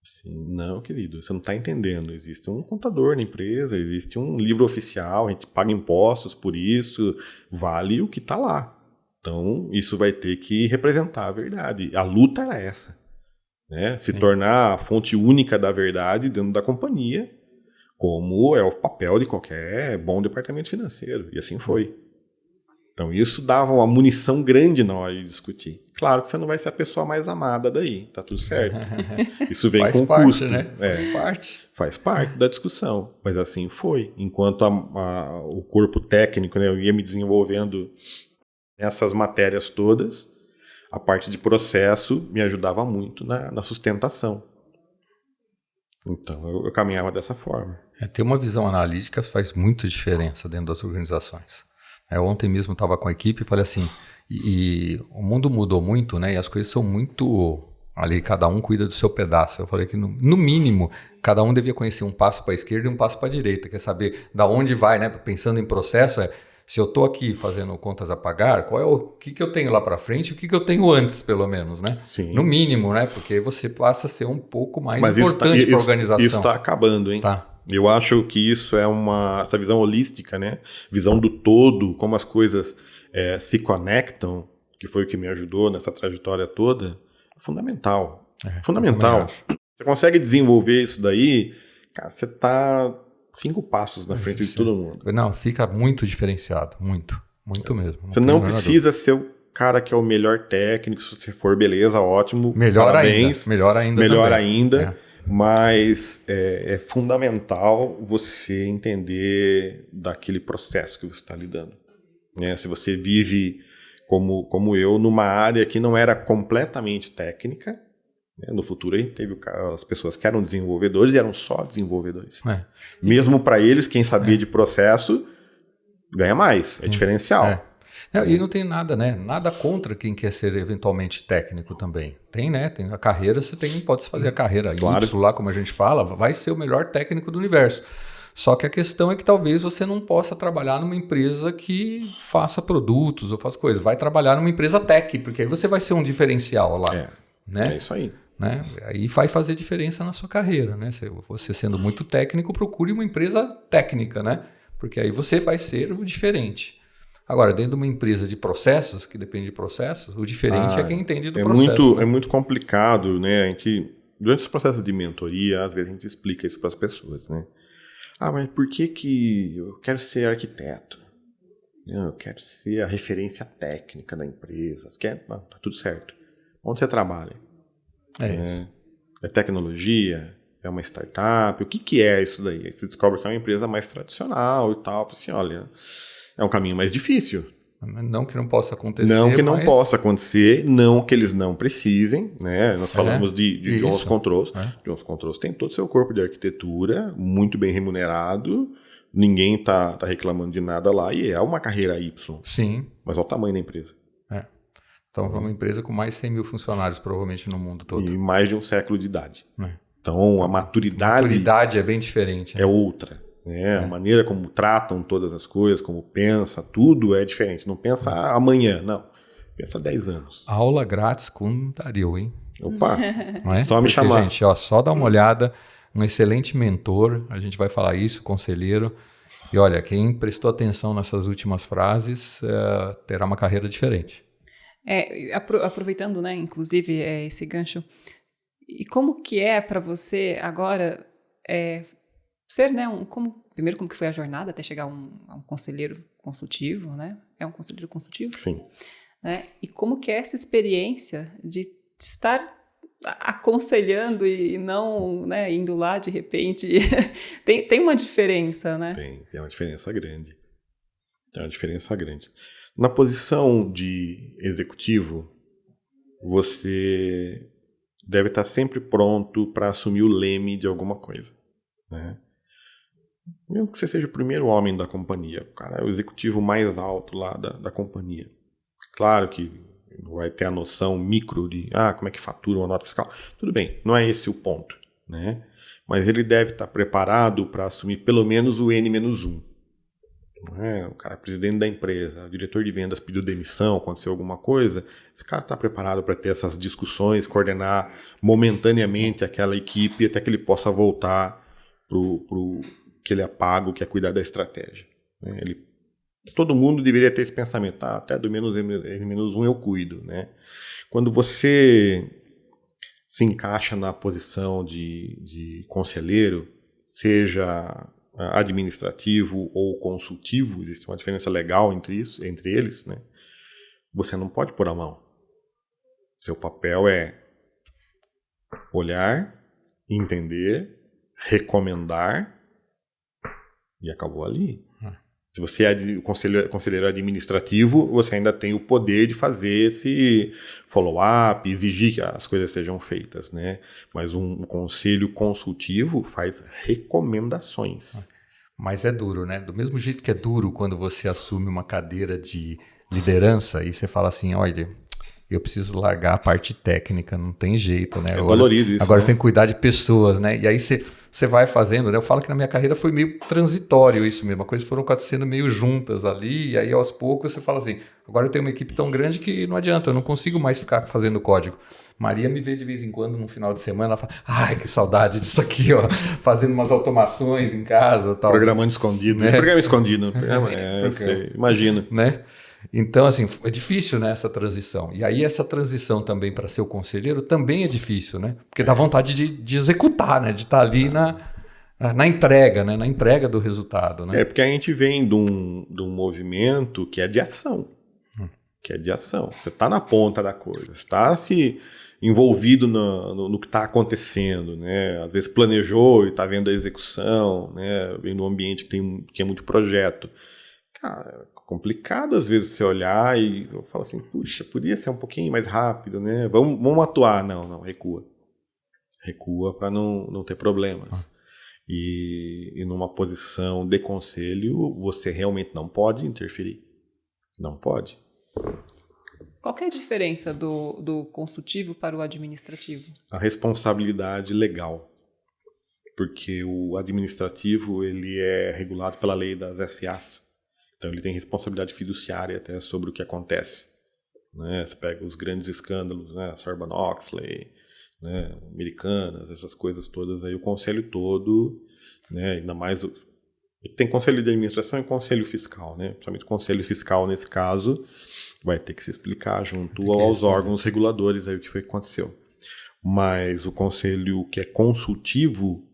Assim, não, querido, você não está entendendo. Existe um contador na empresa, existe um livro oficial, a gente paga impostos por isso, vale o que está lá. Então, isso vai ter que representar a verdade. A luta era essa. Né? Se tornar a fonte única da verdade dentro da companhia, como é o papel de qualquer bom departamento financeiro. E assim foi. Então isso dava uma munição grande na hora de discutir. Claro que você não vai ser a pessoa mais amada daí, tá tudo certo. Isso vem com custo. Né? Faz parte da discussão. Mas assim foi. Enquanto o corpo técnico, né, eu ia me desenvolvendo nessas matérias todas, a parte de processo me ajudava muito na sustentação. Então eu caminhava dessa forma. Ter uma visão analítica faz muita diferença dentro das organizações. Ontem mesmo estava com a equipe e falei assim, e o mundo mudou muito, né? E as coisas são muito... Ali, cada um cuida do seu pedaço. Eu falei que, no mínimo, cada um devia conhecer um passo para a esquerda e um passo para a direita. Quer saber da onde vai, né? Pensando em processo, se eu estou aqui fazendo contas a pagar, o que eu tenho lá para frente e o que eu tenho antes, pelo menos, né? Sim. No mínimo, né? Porque aí você passa a ser um pouco mais importante para a organização. Isso está acabando, hein? Tá. Eu acho que isso é essa visão holística, né? Visão do todo, como as coisas se conectam, que foi o que me ajudou nessa trajetória toda, é fundamental. Fundamental. Você consegue desenvolver isso daí, cara, você está 5 passos na frente de todo mundo. Não, fica muito diferenciado, muito mesmo. Você não precisa ser o cara que é o melhor técnico, se você for, beleza, ótimo, parabéns. Melhor ainda. Mas é fundamental você entender daquele processo que você está lidando. Né? Se você vive, como eu, numa área que não era completamente técnica, né? No futuro aí teve as pessoas que eram desenvolvedores e eram só desenvolvedores. Mesmo para eles, quem sabia de processo ganha mais, é diferencial. E não tem nada, né? Nada contra quem quer ser eventualmente técnico também. Tem, né? Tem a carreira, pode fazer a carreira claro. Y lá, como a gente fala, vai ser o melhor técnico do universo. Só que a questão é que talvez você não possa trabalhar numa empresa que faça produtos ou faça coisas. Vai trabalhar numa empresa tech, porque aí você vai ser um diferencial lá. Né? É isso aí. Né? Aí vai fazer diferença na sua carreira. Né? Você sendo muito técnico, procure uma empresa técnica, né? Porque aí você vai ser o diferente. Agora, dentro de uma empresa de processos, que depende de processos, o diferente é quem entende do processo. É muito complicado, né? A gente, durante os processos de mentoria, às vezes a gente explica isso para as pessoas, né? Mas por que eu quero ser arquiteto? Eu quero ser a referência técnica da empresa. Tá tudo certo. Onde você trabalha? É tecnologia? É uma startup? O que é isso daí? Aí você descobre que é uma empresa mais tradicional e tal. Assim, olha... É um caminho mais difícil. Não que não possa acontecer. Não que não possa acontecer, não que eles não precisem, né? Nós falamos de Johnson Controls. Johnson Controls tem todo o seu corpo de arquitetura, muito bem remunerado, ninguém tá reclamando de nada lá, e é uma carreira Y. Sim. Mas olha o tamanho da empresa. Então é uma empresa com mais de 100 mil funcionários, provavelmente, no mundo todo. E mais de um século de idade. Então a maturidade... A maturidade é bem diferente. É outra. A maneira como tratam todas as coisas, como pensa, tudo é diferente. Não pensa amanhã, não. Pensa 10 anos. Aula grátis com Dario, hein? Opa, só me chamar. Gente, só dá uma olhada, um excelente mentor, a gente vai falar isso, conselheiro. E olha, quem prestou atenção nessas últimas frases terá uma carreira diferente. Aproveitando, né, inclusive, esse gancho, e como que é para você agora... ser, né, primeiro, como que foi a jornada até chegar a um conselheiro consultivo, né? É um conselheiro consultivo? Sim. Né? E como que é essa experiência de estar aconselhando e não, né, indo lá de repente? Tem uma diferença, né? Tem uma diferença grande. Tem uma diferença grande. Na posição de executivo, você deve estar sempre pronto para assumir o leme de alguma coisa, né? Mesmo que você seja o primeiro homem da companhia, o cara é o executivo mais alto lá da companhia. Claro que vai ter a noção micro de como é que fatura uma nota fiscal. Tudo bem, não é esse o ponto, né? Mas ele deve estar preparado para assumir pelo menos o N-1. O cara é presidente da empresa, o diretor de vendas pediu demissão, aconteceu alguma coisa, esse cara está preparado para ter essas discussões, coordenar momentaneamente aquela equipe até que ele possa voltar pro que ele é pago, que é cuidar da estratégia. Todo mundo deveria ter esse pensamento, até do N-1 eu cuido, né? Quando você se encaixa na posição de conselheiro, seja administrativo ou consultivo, existe uma diferença legal entre eles, né? Você não pode pôr a mão. Seu papel é olhar, entender, recomendar, e acabou ali. Se você é conselheiro administrativo, você ainda tem o poder de fazer esse follow-up, exigir que as coisas sejam feitas, né? Mas um conselho consultivo faz recomendações. Mas é duro, né? Do mesmo jeito que é duro quando você assume uma cadeira de liderança e você fala assim, olha, eu preciso largar a parte técnica, não tem jeito, né? É dolorido isso, agora né? eu tenho que cuidar de pessoas, né? E aí você vai fazendo, né? Eu falo que na minha carreira foi meio transitório isso mesmo, as coisas foram acontecendo meio juntas ali, e aí aos poucos você fala assim, agora eu tenho uma equipe tão grande que não adianta, eu não consigo mais ficar fazendo código. Maria me vê de vez em quando, no final de semana, ela fala, ai, que saudade disso aqui, ó, fazendo umas automações em casa, tal. Programando escondido, né? Programa escondido, eu sei, imagino. Né? Então, assim, é difícil, né, essa transição. E aí essa transição também para ser o conselheiro também é difícil, né? Porque dá vontade de executar, né? De estar ali na entrega, né? Na entrega do resultado, né? Porque a gente vem de um movimento que é de ação. Que é de ação. Você está na ponta da coisa, está se envolvido no que está acontecendo, né? Às vezes planejou e está vendo a execução, né? Vem num ambiente que é muito projeto. Cara, complicado às vezes você olhar e falar assim, puxa, podia ser um pouquinho mais rápido, né? Vamos atuar. Não, recua. Recua para não ter problemas. E numa posição de conselho, você realmente não pode interferir. Não pode. Qual que é a diferença do consultivo para o administrativo? A responsabilidade legal. porque o administrativo ele é regulado pela lei das SAs. Então ele tem responsabilidade fiduciária até sobre o que acontece. Né? Você pega os grandes escândalos, né? Sarbanes-Oxley, né? Americanas, essas coisas todas, aí o conselho todo, né? Ainda mais tem conselho de administração e conselho fiscal, né? Principalmente o conselho fiscal, nesse caso, vai ter que se explicar junto aos órgãos reguladores aí o que foi que aconteceu. Mas o conselho que é consultivo,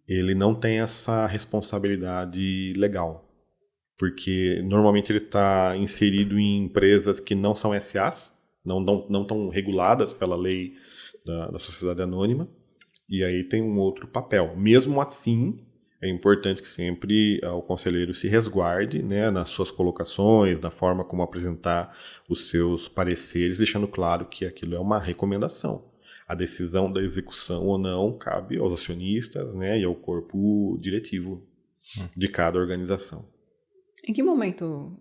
ele não tem essa responsabilidade legal, porque normalmente ele está inserido em empresas que não são SAs, não estão reguladas pela lei da sociedade anônima, e aí tem um outro papel. Mesmo assim, é importante que sempre o conselheiro se resguarde, né, nas suas colocações, na forma como apresentar os seus pareceres, deixando claro que aquilo é uma recomendação. A decisão da execução ou não cabe aos acionistas, né, e ao corpo diretivo de cada organização. Em que momento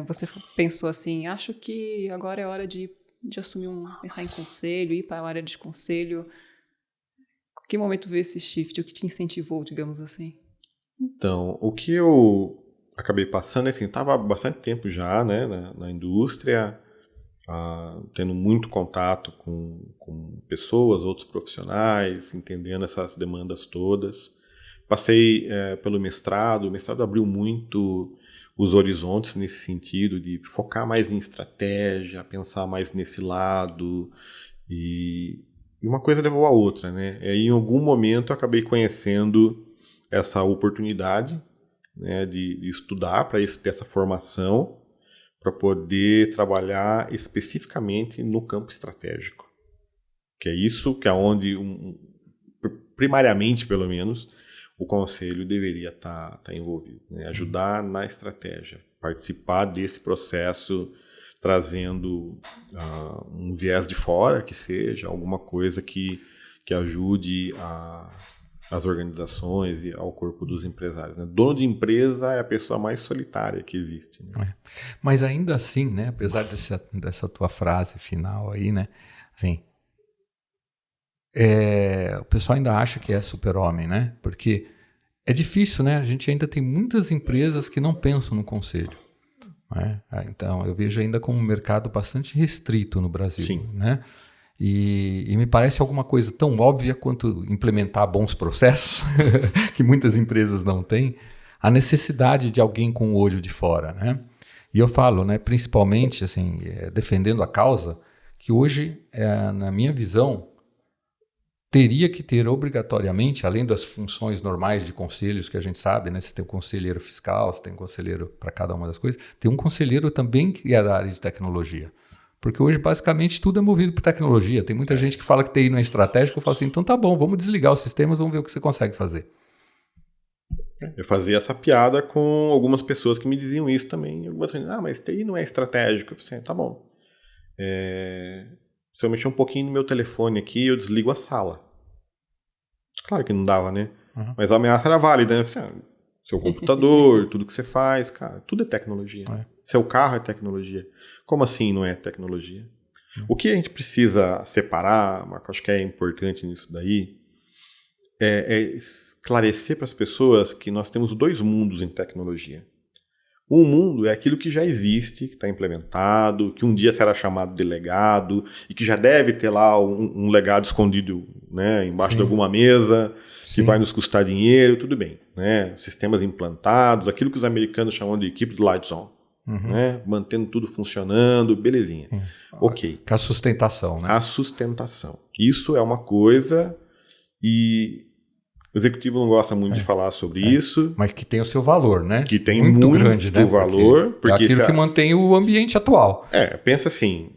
você pensou assim, acho que agora é hora de assumir pensar em conselho, ir para a área de conselho? Em que momento veio esse shift? O que te incentivou, digamos assim? Então, o que eu acabei passando, assim, estava há bastante tempo já, né, na indústria, tendo muito contato com pessoas, outros profissionais, entendendo essas demandas todas. Passei pelo mestrado, o mestrado abriu muito os horizontes nesse sentido de focar mais em estratégia, pensar mais nesse lado, e uma coisa levou a outra, né? E aí, em algum momento eu acabei conhecendo essa oportunidade, né, de estudar para isso, ter essa formação, para poder trabalhar especificamente no campo estratégico. Que é isso, que é onde, primariamente pelo menos, o conselho deveria estar envolvido. Né? Ajudar na estratégia, participar desse processo, trazendo um viés de fora, que seja alguma coisa que ajude as organizações e ao corpo dos empresários. Né? Dono de empresa é a pessoa mais solitária que existe. Né? Mas ainda assim, né, apesar dessa tua frase final aí, né, assim, o pessoal ainda acha que é super-homem, né? Porque é difícil, né? A gente ainda tem muitas empresas que não pensam no conselho. Né? Então, eu vejo ainda como um mercado bastante restrito no Brasil. Sim. Né? E me parece alguma coisa tão óbvia quanto implementar bons processos, que muitas empresas não têm, a necessidade de alguém com o olho de fora. Né? E eu falo, né, principalmente assim, defendendo a causa, que hoje, na minha visão, teria que ter obrigatoriamente, além das funções normais de conselhos que a gente sabe, né? Você tem um conselheiro fiscal, você tem um conselheiro para cada uma das coisas, tem um conselheiro também que é da área de tecnologia. Porque hoje, basicamente, tudo é movido por tecnologia. Tem muita gente que fala que TI não é estratégico. Eu falo assim, então tá bom, vamos desligar os sistemas, vamos ver o que você consegue fazer. Eu fazia essa piada com algumas pessoas que me diziam isso também. Algumas pessoas, mas TI não é estratégico. Eu falei assim, tá bom. Se eu mexer um pouquinho no meu telefone aqui, eu desligo a sala. Claro que não dava, né? Uhum. Mas a ameaça era válida, né? Eu falei assim, seu computador, tudo que você faz, cara, tudo é tecnologia. Seu carro é tecnologia. Como assim não é tecnologia? O que a gente precisa separar, Marco, acho que é importante nisso daí, é esclarecer para as pessoas que nós temos dois mundos em tecnologia. Um mundo é aquilo que já existe, que está implementado, que um dia será chamado de legado e que já deve ter lá um legado escondido, né, embaixo de alguma mesa, que vai nos custar dinheiro, tudo bem. Né? Sistemas implantados, aquilo que os americanos chamam de keep the lights on. Né? Mantendo tudo funcionando, belezinha. Ok. A sustentação, né? A sustentação. Isso é uma coisa e o executivo não gosta muito de falar sobre isso. Mas que tem o seu valor, né? Que tem muito grande, né? valor. Porque é aquilo que mantém o ambiente atual. Pensa assim,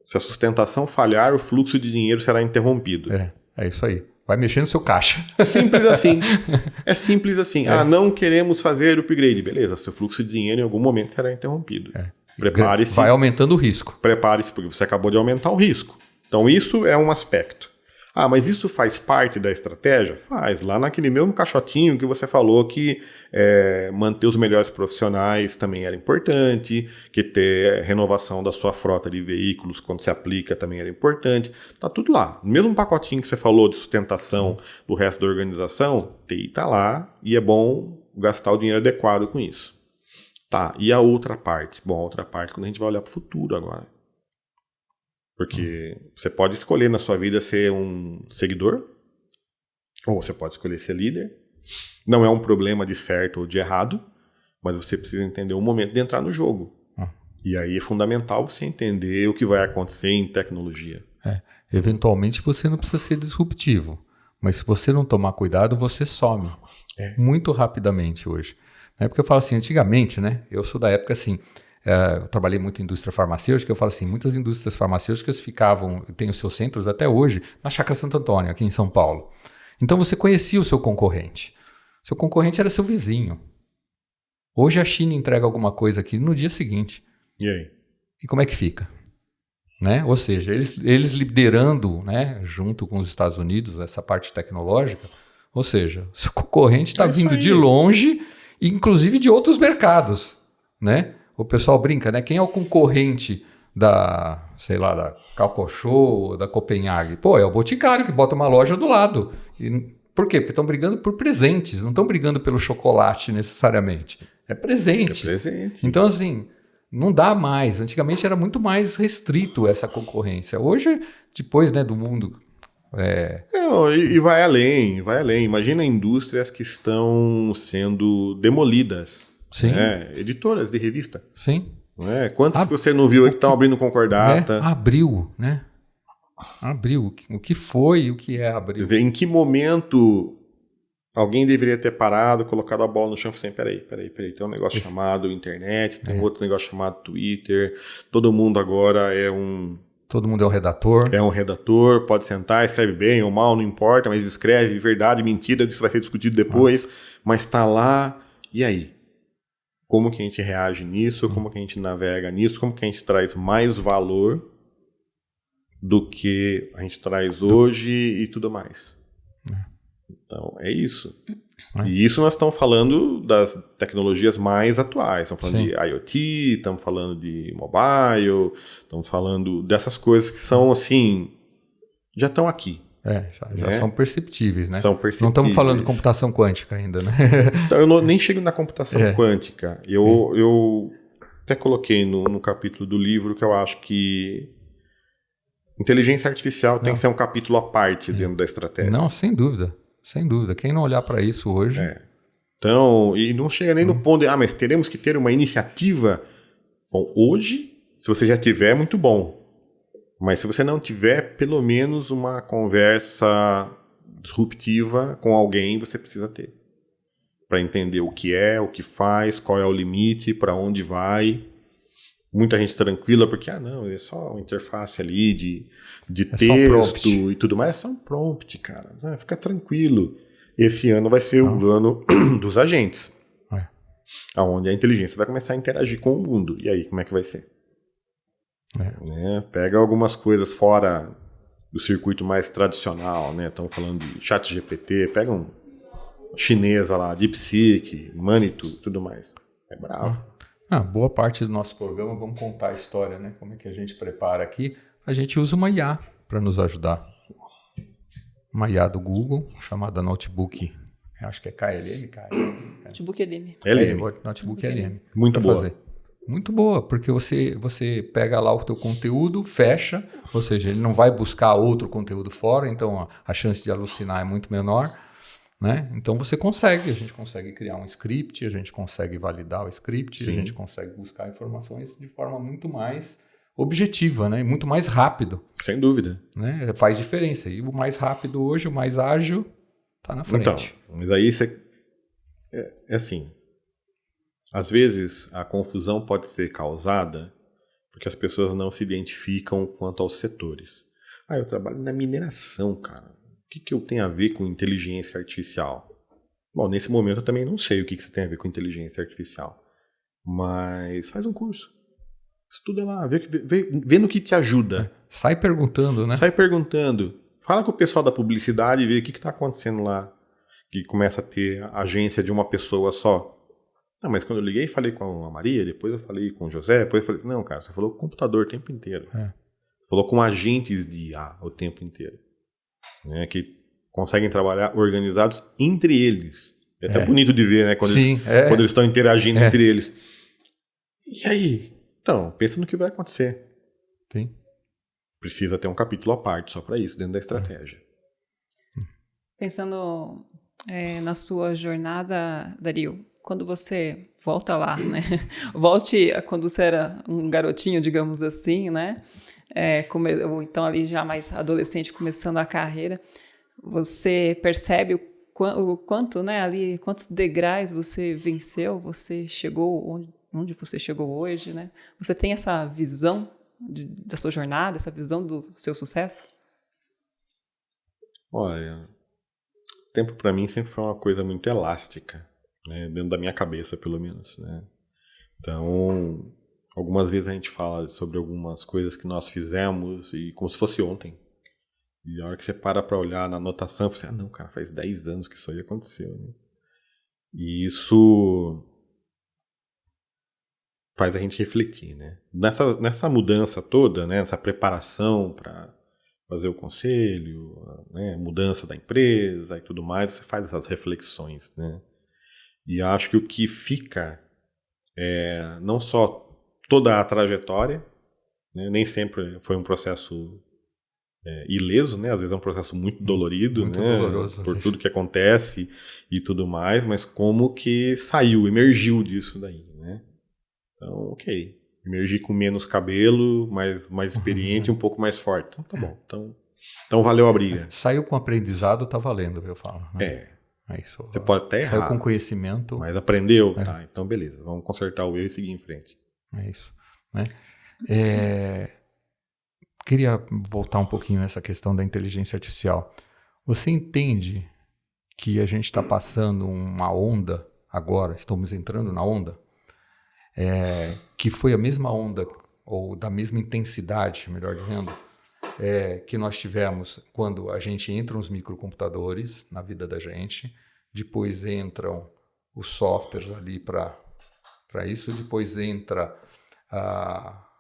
se a sustentação falhar, o fluxo de dinheiro será interrompido. É isso aí. Vai mexer no seu caixa. Simples assim. É simples assim. Não queremos fazer o upgrade. Beleza, seu fluxo de dinheiro em algum momento será interrompido. Prepare-se. Vai aumentando o risco. Prepare-se, porque você acabou de aumentar o risco. Então, isso é um aspecto. Ah, mas isso faz parte da estratégia? Faz. Lá naquele mesmo caixotinho que você falou que manter os melhores profissionais também era importante, que ter renovação da sua frota de veículos quando se aplica também era importante. Tá tudo lá. No mesmo pacotinho que você falou de sustentação do resto da organização, TI tá lá e é bom gastar o dinheiro adequado com isso. Tá, e a outra parte? Bom, a outra parte quando a gente vai olhar para o futuro agora. Porque você pode escolher na sua vida ser um seguidor, ou você pode escolher ser líder. Não é um problema de certo ou de errado, mas você precisa entender o momento de entrar no jogo. E aí é fundamental você entender o que vai acontecer em tecnologia. Eventualmente você não precisa ser disruptivo, mas se você não tomar cuidado, você some muito rapidamente hoje. Porque eu falo assim, antigamente, né? Eu sou da época assim... eu trabalhei muito em indústria farmacêutica, eu falo assim, muitas indústrias farmacêuticas têm os seus centros até hoje na Chácara Santo Antônio, aqui em São Paulo. Então você conhecia o seu concorrente. Seu concorrente era seu vizinho. Hoje a China entrega alguma coisa aqui no dia seguinte. E aí? E como é que fica? Né? Ou seja, eles liderando, né, junto com os Estados Unidos essa parte tecnológica, ou seja, seu concorrente está vindo de longe, inclusive de outros mercados, né? O pessoal brinca, né? Quem é o concorrente da, sei lá, da Calcochô, da Copenhague? Pô, é o Boticário que bota uma loja do lado. E, por quê? Porque estão brigando por presentes, não estão brigando pelo chocolate necessariamente. É presente. É presente. Então, assim, não dá mais. Antigamente era muito mais restrito essa concorrência. Hoje, depois, né, do mundo... Não, e vai além, vai além. Imagina indústrias que estão sendo demolidas. Sim. Editoras de revista. Sim. Quantas que você não viu que estão abrindo concordata? Abril, né? Abril. O que foi e o que é Abril? Quer dizer, em que momento alguém deveria ter parado, colocado a bola no chão e falado assim, peraí, tem um negócio chamado internet, tem outro negócio chamado Twitter, todo mundo agora Todo mundo é um redator. É um redator, pode sentar, escreve bem ou mal, não importa, mas escreve verdade, mentira, isso vai ser discutido depois, mas está lá, e aí? Como que a gente reage nisso, como que a gente navega nisso, como que a gente traz mais valor do que a gente traz hoje e tudo mais. Então, é isso. E isso nós estamos falando das tecnologias mais atuais. Estamos falando de IoT, estamos falando de mobile, estamos falando dessas coisas que são, assim, já estão aqui. Já são perceptíveis, né? São perceptíveis. Não estamos falando de computação quântica ainda, né? Então, eu nem chego na computação quântica. Eu até coloquei no capítulo do livro que eu acho que inteligência artificial tem que ser um capítulo à parte dentro da estratégia. Não, sem dúvida. Sem dúvida. Quem não olhar para isso hoje... Então, e não chega nem no ponto de, mas teremos que ter uma iniciativa. Bom, hoje, se você já tiver, é muito bom. Mas se você não tiver, pelo menos uma conversa disruptiva com alguém você precisa ter. Para entender o que é, o que faz, qual é o limite, para onde vai. Muita gente tranquila porque, não, é só uma interface ali de texto e tudo mais. É só um prompt, cara. Fica tranquilo. Esse ano vai ser o ano dos agentes. Onde a inteligência vai começar a interagir com o mundo. E aí, como é que vai ser? Pega algumas coisas fora do circuito mais tradicional, né? Estamos falando de ChatGPT, pega um chinesa lá, DeepSeek, Manitou e tudo mais. É bravo. Boa parte do nosso programa, vamos contar a história, né? Como é que a gente prepara aqui. A gente usa uma IA para nos ajudar. Uma IA do Google, chamada Notebook, acho que é KLM? Notebook LM. Notebook LM. Muito boa. Fazer. Muito boa, porque você pega lá o teu conteúdo, fecha, ou seja, ele não vai buscar outro conteúdo fora, então a chance de alucinar é muito menor. Né? Então a gente consegue criar um script, a gente consegue validar o script, a gente consegue buscar informações de forma muito mais objetiva, né? E muito mais rápido. Sem dúvida. Né? Faz diferença. E o mais rápido hoje, o mais ágil, está na frente. Então, mas aí é assim, às vezes a confusão pode ser causada porque as pessoas não se identificam quanto aos setores. Eu trabalho na mineração, cara. O que eu tenho a ver com inteligência artificial? Bom, nesse momento eu também não sei o que você tem a ver com inteligência artificial. Mas faz um curso. Estuda lá, vê no que te ajuda. Sai perguntando, né? Sai perguntando. Fala com o pessoal da publicidade e vê o que está acontecendo lá. Que começa a ter a agência de uma pessoa só. Não, mas quando eu liguei, falei com a Maria, depois eu falei com o José, depois eu falei, não, cara, você falou com o computador o tempo inteiro. Você falou com agentes de IA o tempo inteiro. Né, que conseguem trabalhar organizados entre eles. É até bonito de ver, né? Quando eles estão interagindo entre eles. E aí? Então, pensa no que vai acontecer. Sim. Precisa ter um capítulo à parte só para isso, dentro da estratégia. Pensando na sua jornada, Dario, quando você volta lá, né? Volte a quando você era um garotinho, digamos assim, né? Ou então ali já mais adolescente, começando a carreira, você percebe o quanto, né? Ali, quantos degraus você venceu, você chegou onde você chegou hoje, né? Você tem essa visão da sua jornada, essa visão do seu sucesso? Olha, o tempo para mim sempre foi uma coisa muito elástica, né? Dentro da minha cabeça, pelo menos, né? Então, algumas vezes a gente fala sobre algumas coisas que nós fizemos e como se fosse ontem. E a hora que você para olhar na anotação, você fala, não, cara, faz 10 anos que isso aí aconteceu, né? E isso faz a gente refletir, né? Nessa mudança toda, né? Essa preparação para fazer o conselho, né? Mudança da empresa e tudo mais, você faz essas reflexões, né? E acho que o que fica é não só toda a trajetória, né? Nem sempre foi um processo ileso, né? Às vezes é um processo muito dolorido, muito né? doloroso, por tudo que acontece e tudo mais, mas como que saiu, emergiu disso daí, né? Então, ok. Emergi com menos cabelo, mais experiente e um pouco mais forte. Então, tá bom. Então valeu a briga. Saiu com aprendizado, tá valendo, eu falo. Né? É isso. Você pode até errar. Saiu com conhecimento. Mas aprendeu? Tá, então beleza. Vamos consertar o erro e seguir em frente. É isso. Né? Queria voltar um pouquinho nessa questão da inteligência artificial. Você entende que a gente está passando uma onda agora, estamos entrando na onda, que foi a mesma onda, ou da mesma intensidade, melhor dizendo, que nós tivemos quando a gente entra nos microcomputadores na vida da gente, depois entram os softwares ali para isso, depois entra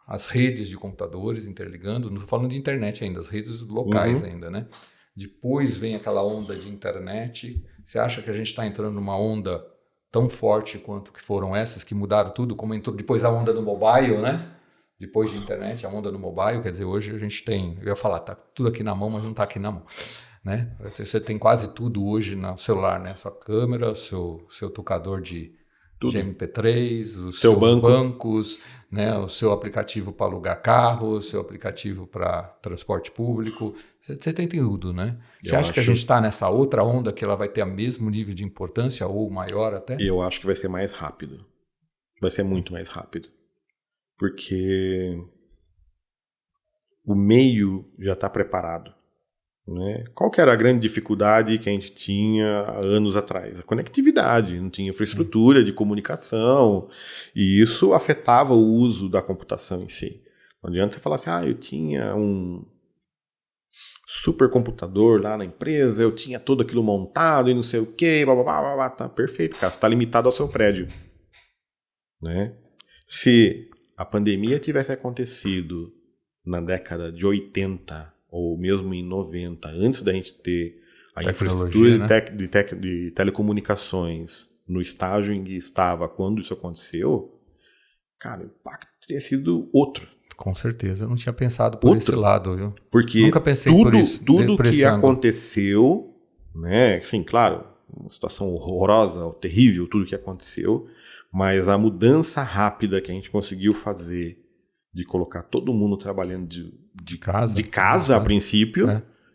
as redes de computadores interligando, não estou falando de internet ainda, as redes locais ainda, né? Depois vem aquela onda de internet. Você acha que a gente está entrando numa onda tão forte quanto que foram essas, que mudaram tudo, como entrou depois a onda do mobile, né? Depois de internet, a onda do mobile, quer dizer, hoje a gente tem, eu ia falar, tá tudo aqui na mão, mas não tá aqui na mão, né? Você tem quase tudo hoje no celular, né? Sua câmera, seu tocador de MP3, os seus bancos, né? O seu aplicativo para alugar carro, o seu aplicativo para transporte público, você tem tudo, né? Você acha que a gente está nessa outra onda que ela vai ter o mesmo nível de importância ou maior até? Eu acho que vai ser mais rápido. Vai ser muito mais rápido. Porque o meio já está preparado. Né? Qual que era a grande dificuldade que a gente tinha há anos atrás? A conectividade, não tinha infraestrutura de comunicação, e isso afetava o uso da computação em si. Não adianta você falar assim, eu tinha um supercomputador lá na empresa, eu tinha tudo aquilo montado e não sei o quê, tá perfeito, cara, você está limitado ao seu prédio. Né? Se a pandemia tivesse acontecido na década de 80 ou mesmo em 90, antes da gente ter a infraestrutura, né? de telecomunicações no estágio em que estava quando isso aconteceu, cara, o impacto teria sido outro. Com certeza, eu não tinha pensado por esse lado, viu? Porque nunca pensei por isso. Tudo que aconteceu, né? Sim, claro, uma situação horrorosa, terrível, tudo que aconteceu, mas a mudança rápida que a gente conseguiu fazer de colocar todo mundo trabalhando de casa a princípio,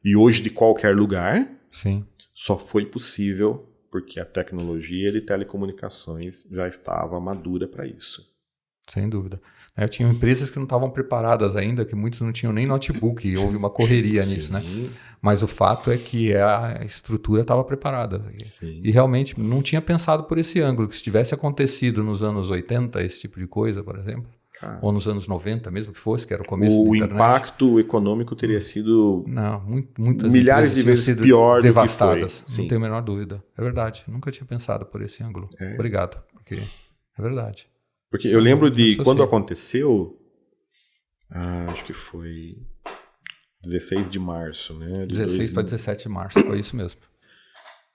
e hoje de qualquer lugar, sim, só foi possível porque a tecnologia de telecomunicações já estava madura para isso. Sem dúvida. Eu tinha empresas que não estavam preparadas ainda, que muitos não tinham nem notebook, e houve uma correria nisso, né? Mas o fato é que a estrutura estava preparada. E realmente não tinha pensado por esse ângulo, que se tivesse acontecido nos anos 80, esse tipo de coisa, por exemplo. ou nos anos 90 mesmo que fosse, que era o começo da internet. O impacto econômico teria sido muitas milhares de vezes pior devastadas, do que foi. Não tenho a menor dúvida. É verdade, nunca tinha pensado por esse ângulo. Obrigado, porque é verdade. Porque eu lembro de quando aconteceu, acho que foi 16 de março, né? 16 para 17 de março, foi isso mesmo.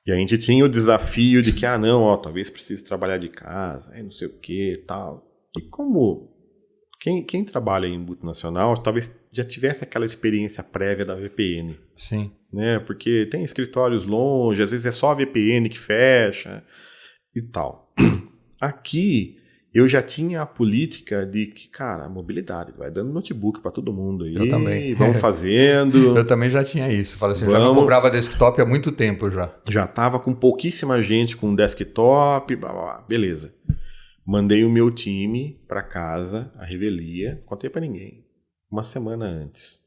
E a gente tinha o desafio de que, talvez precise trabalhar de casa, não sei o que e tal. E como quem trabalha em multinacional talvez já tivesse aquela experiência prévia da VPN. Sim. Né? Porque tem escritórios longe, às vezes é só a VPN que fecha e tal. Aqui eu já tinha a política de que, cara, a mobilidade, vai dando notebook para todo mundo aí. Eu também. Vamos fazendo. Eu também já tinha isso. Falei assim, já não cobrava desktop há muito tempo já. Já estava com pouquíssima gente com desktop, blá, blá, blá. Beleza. Mandei o meu time para casa, a revelia, contei para ninguém. Uma semana antes.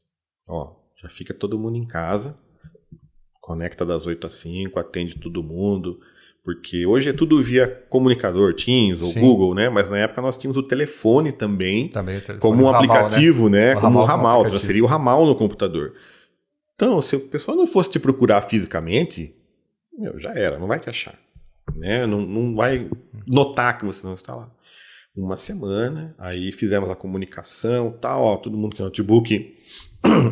Já fica todo mundo em casa, conecta das 8 às 5, atende todo mundo. Porque hoje é tudo via comunicador, Teams ou Google, né? Mas na época nós tínhamos o telefone também como um aplicativo, né? Como um ramal, transferir o ramal no computador. Então, se o pessoal não fosse te procurar fisicamente, já era, não vai te achar. Né? Não vai notar que você não está lá. Uma semana, aí fizemos a comunicação, tal, todo mundo que é notebook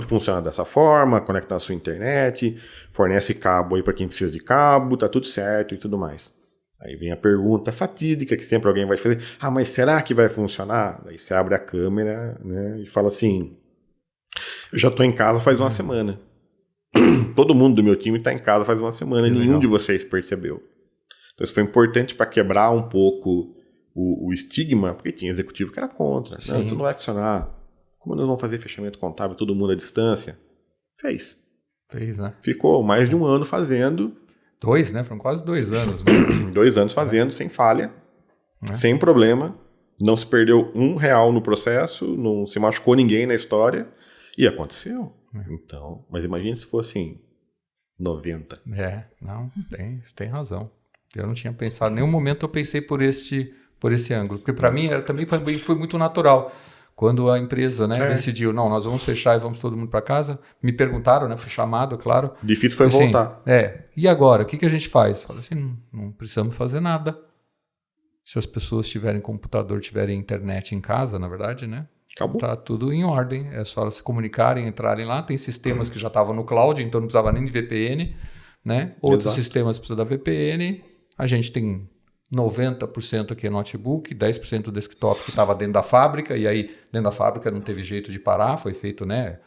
funciona dessa forma, conecta a sua internet, fornece cabo aí para quem precisa de cabo, tá tudo certo e tudo mais. Aí vem a pergunta fatídica que sempre alguém vai fazer, mas será que vai funcionar? Aí você abre a câmera, né, e fala assim, eu já estou em casa faz uma semana. Todo mundo do meu time está em casa faz uma semana e nenhum de vocês percebeu. Então isso foi importante para quebrar um pouco o estigma, porque tinha executivo que era contra. Não, isso não vai funcionar. Como nós vamos fazer fechamento contábil, todo mundo à distância? Fez, né? Ficou mais de um ano fazendo. 2, né? Foram quase 2 anos. Né? 2 anos fazendo, sem falha, sem problema. Não se perdeu R$1 no processo, não se machucou ninguém na história. E aconteceu. Então, mas imagine se fosse 90. Não, tem razão. Eu não tinha pensado, em nenhum momento eu pensei por esse ângulo. Porque para mim também foi muito natural. Quando a empresa decidiu, nós vamos fechar e vamos todo mundo para casa, me perguntaram, né, fui chamado, claro. Difícil foi voltar. E agora, o que a gente faz? Falei assim, não precisamos fazer nada. Se as pessoas tiverem computador, tiverem internet em casa, na verdade, né? Acabou. Tá tudo em ordem, é só elas se comunicarem, entrarem lá. Tem sistemas que já estavam no cloud, então não precisava nem de VPN, né? Outros sistemas precisam da VPN. A gente tem 90% aqui é notebook, 10% desktop que estava dentro da fábrica, e aí dentro da fábrica não teve jeito de parar, foi feito, né?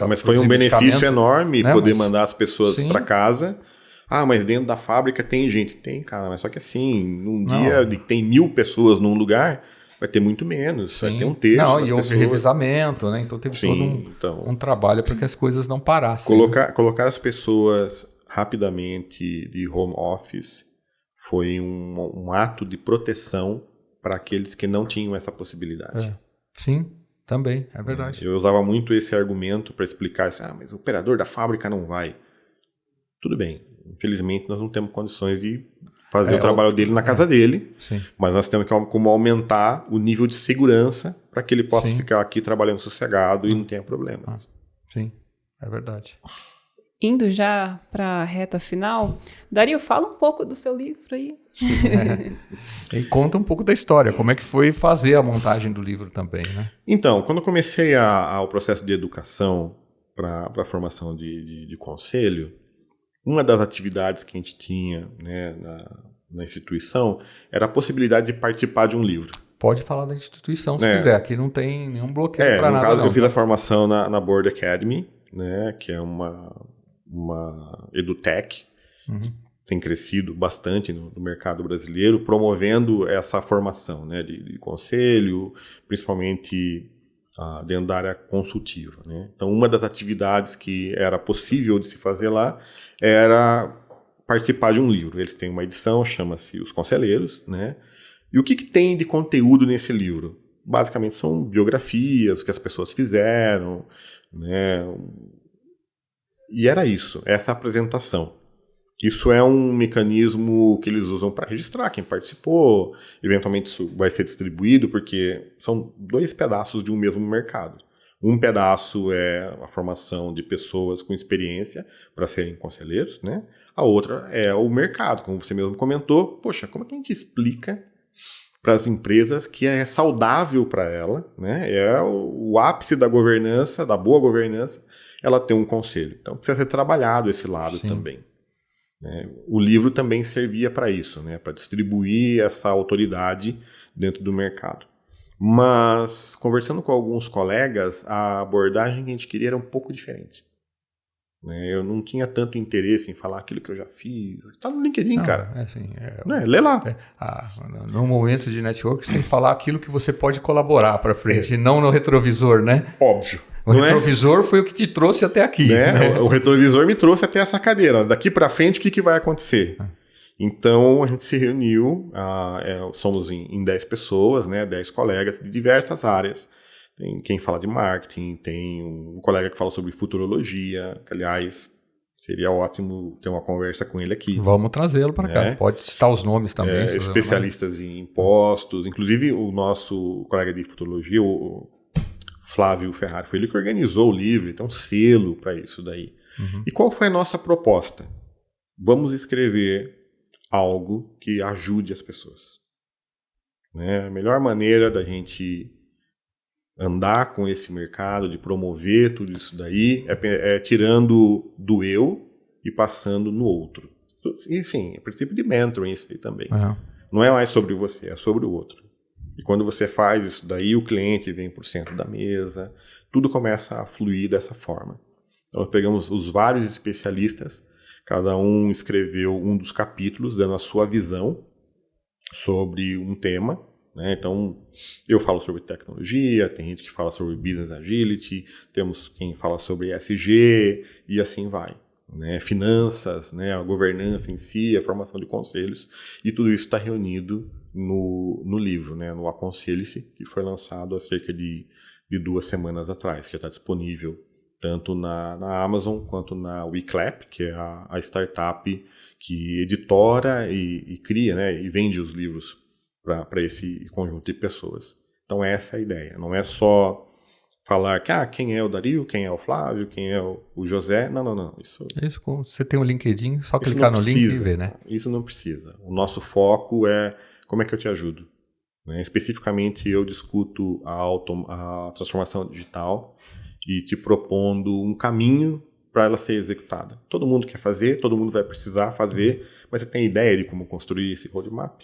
Mas foi um benefício enorme, né? Poder mandar as pessoas para casa. Mas dentro da fábrica tem gente. Tem, cara, mas só que assim, num dia que tem 1.000 pessoas num lugar, vai ter muito menos, vai ter um terço das pessoas. Houve revezamento, né? Então teve todo um trabalho para que as coisas não parassem. Colocar as pessoas rapidamente de home office foi um ato de proteção para aqueles que não tinham essa possibilidade. Sim, também, é verdade. Eu usava muito esse argumento para explicar assim, mas o operador da fábrica não vai. Tudo bem, infelizmente nós não temos condições de fazer o trabalho dele na casa dele, mas nós temos como aumentar o nível de segurança para que ele possa ficar aqui trabalhando sossegado e não tenha problemas. Sim, é verdade. Indo já para a reta final, Dario, fala um pouco do seu livro aí. E conta um pouco da história, como é que foi fazer a montagem do livro também, né? Então, quando eu comecei o processo de educação para a formação de conselho, uma das atividades que a gente tinha, né, na instituição era a possibilidade de participar de um livro. Pode falar da instituição se quiser, aqui não tem nenhum bloqueio para nada. No caso, eu fiz a formação na Board Academy, né, que é uma edutech, tem crescido bastante no mercado brasileiro, promovendo essa formação, né, de conselho, principalmente dentro da área consultiva, né? Então, uma das atividades que era possível de se fazer lá era participar de um livro. Eles têm uma edição, chama-se Os Conselheiros, né? E o que tem de conteúdo nesse livro? Basicamente são biografias, o que as pessoas fizeram, né? E era isso, essa apresentação. Isso é um mecanismo que eles usam para registrar quem participou, eventualmente isso vai ser distribuído, porque são 2 pedaços de um mesmo mercado. Um pedaço é a formação de pessoas com experiência para serem conselheiros, né? A outra é o mercado, como você mesmo comentou. Poxa, como é que a gente explica para as empresas que é saudável para ela, né? É o ápice da governança, da boa governança, ela ter um conselho. Então precisa ser trabalhado esse lado também. O livro também servia para isso, né? Para distribuir essa autoridade dentro do mercado. Mas, conversando com alguns colegas, a abordagem que a gente queria era um pouco diferente. Eu não tinha tanto interesse em falar aquilo que eu já fiz. Está no LinkedIn, cara. Lê lá. No momento de network, você tem que falar aquilo que você pode colaborar para frente, e não no retrovisor, né? Óbvio. O retrovisor foi o que te trouxe até aqui. Né? O retrovisor me trouxe até essa cadeira. Daqui para frente, o que vai acontecer? Então, a gente se reuniu, somos em 10 pessoas, né, 10 colegas de diversas áreas. Tem quem fala de marketing, tem um colega que fala sobre futurologia, que, aliás, seria ótimo ter uma conversa com ele aqui. Vamos trazê-lo para cá. Pode citar os nomes também. Especialistas em impostos. Inclusive, o nosso colega de futurologia, o Flávio Ferrari, foi ele que organizou o livro, então selo para isso daí. E qual foi a nossa proposta? Vamos escrever algo que ajude as pessoas. A melhor maneira da gente andar com esse mercado, de promover tudo isso daí, é tirando do eu e passando no outro. E sim, é princípio de mentoring isso aí também. Não é mais sobre você, é sobre o outro. E quando você faz isso daí, o cliente vem por centro da mesa, tudo começa a fluir dessa forma. Então, nós pegamos os vários especialistas, cada um escreveu um dos capítulos, dando a sua visão sobre um tema. Então, eu falo sobre tecnologia, tem gente que fala sobre business agility, temos quem fala sobre ESG, e assim vai. Finanças, a governança em si, a formação de conselhos, e tudo isso está reunido no livro, no Aconselhe-se, que foi lançado há cerca de 2 semanas atrás, que já está disponível tanto na Amazon quanto na WeClap, que é a startup que editora e cria, e vende os livros para esse conjunto de pessoas. Então essa é a ideia, não é só falar que quem é o Dario, quem é o Flávio, quem é o José. Não. Isso você tem um LinkedIn, só clicar no link e ver, né? Isso não precisa. O nosso foco é como é que eu te ajudo. Especificamente, eu discuto a transformação digital e te propondo um caminho para ela ser executada. Todo mundo quer fazer, todo mundo vai precisar fazer, mas você tem ideia de como construir esse roadmap?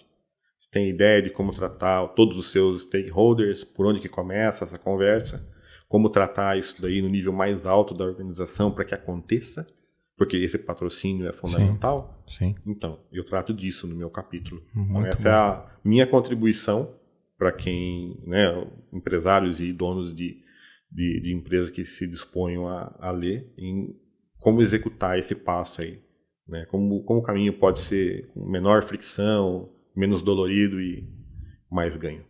Você tem ideia de como tratar todos os seus stakeholders, por onde que começa essa conversa? Como tratar isso daí no nível mais alto da organização para que aconteça? Porque esse patrocínio é fundamental. Sim. Então, eu trato disso no meu capítulo. Então, essa é a minha contribuição para quem, empresários e donos de empresas que se disponham a ler, em como executar esse passo aí. Como o caminho pode ser com menor fricção, menos dolorido e mais ganho.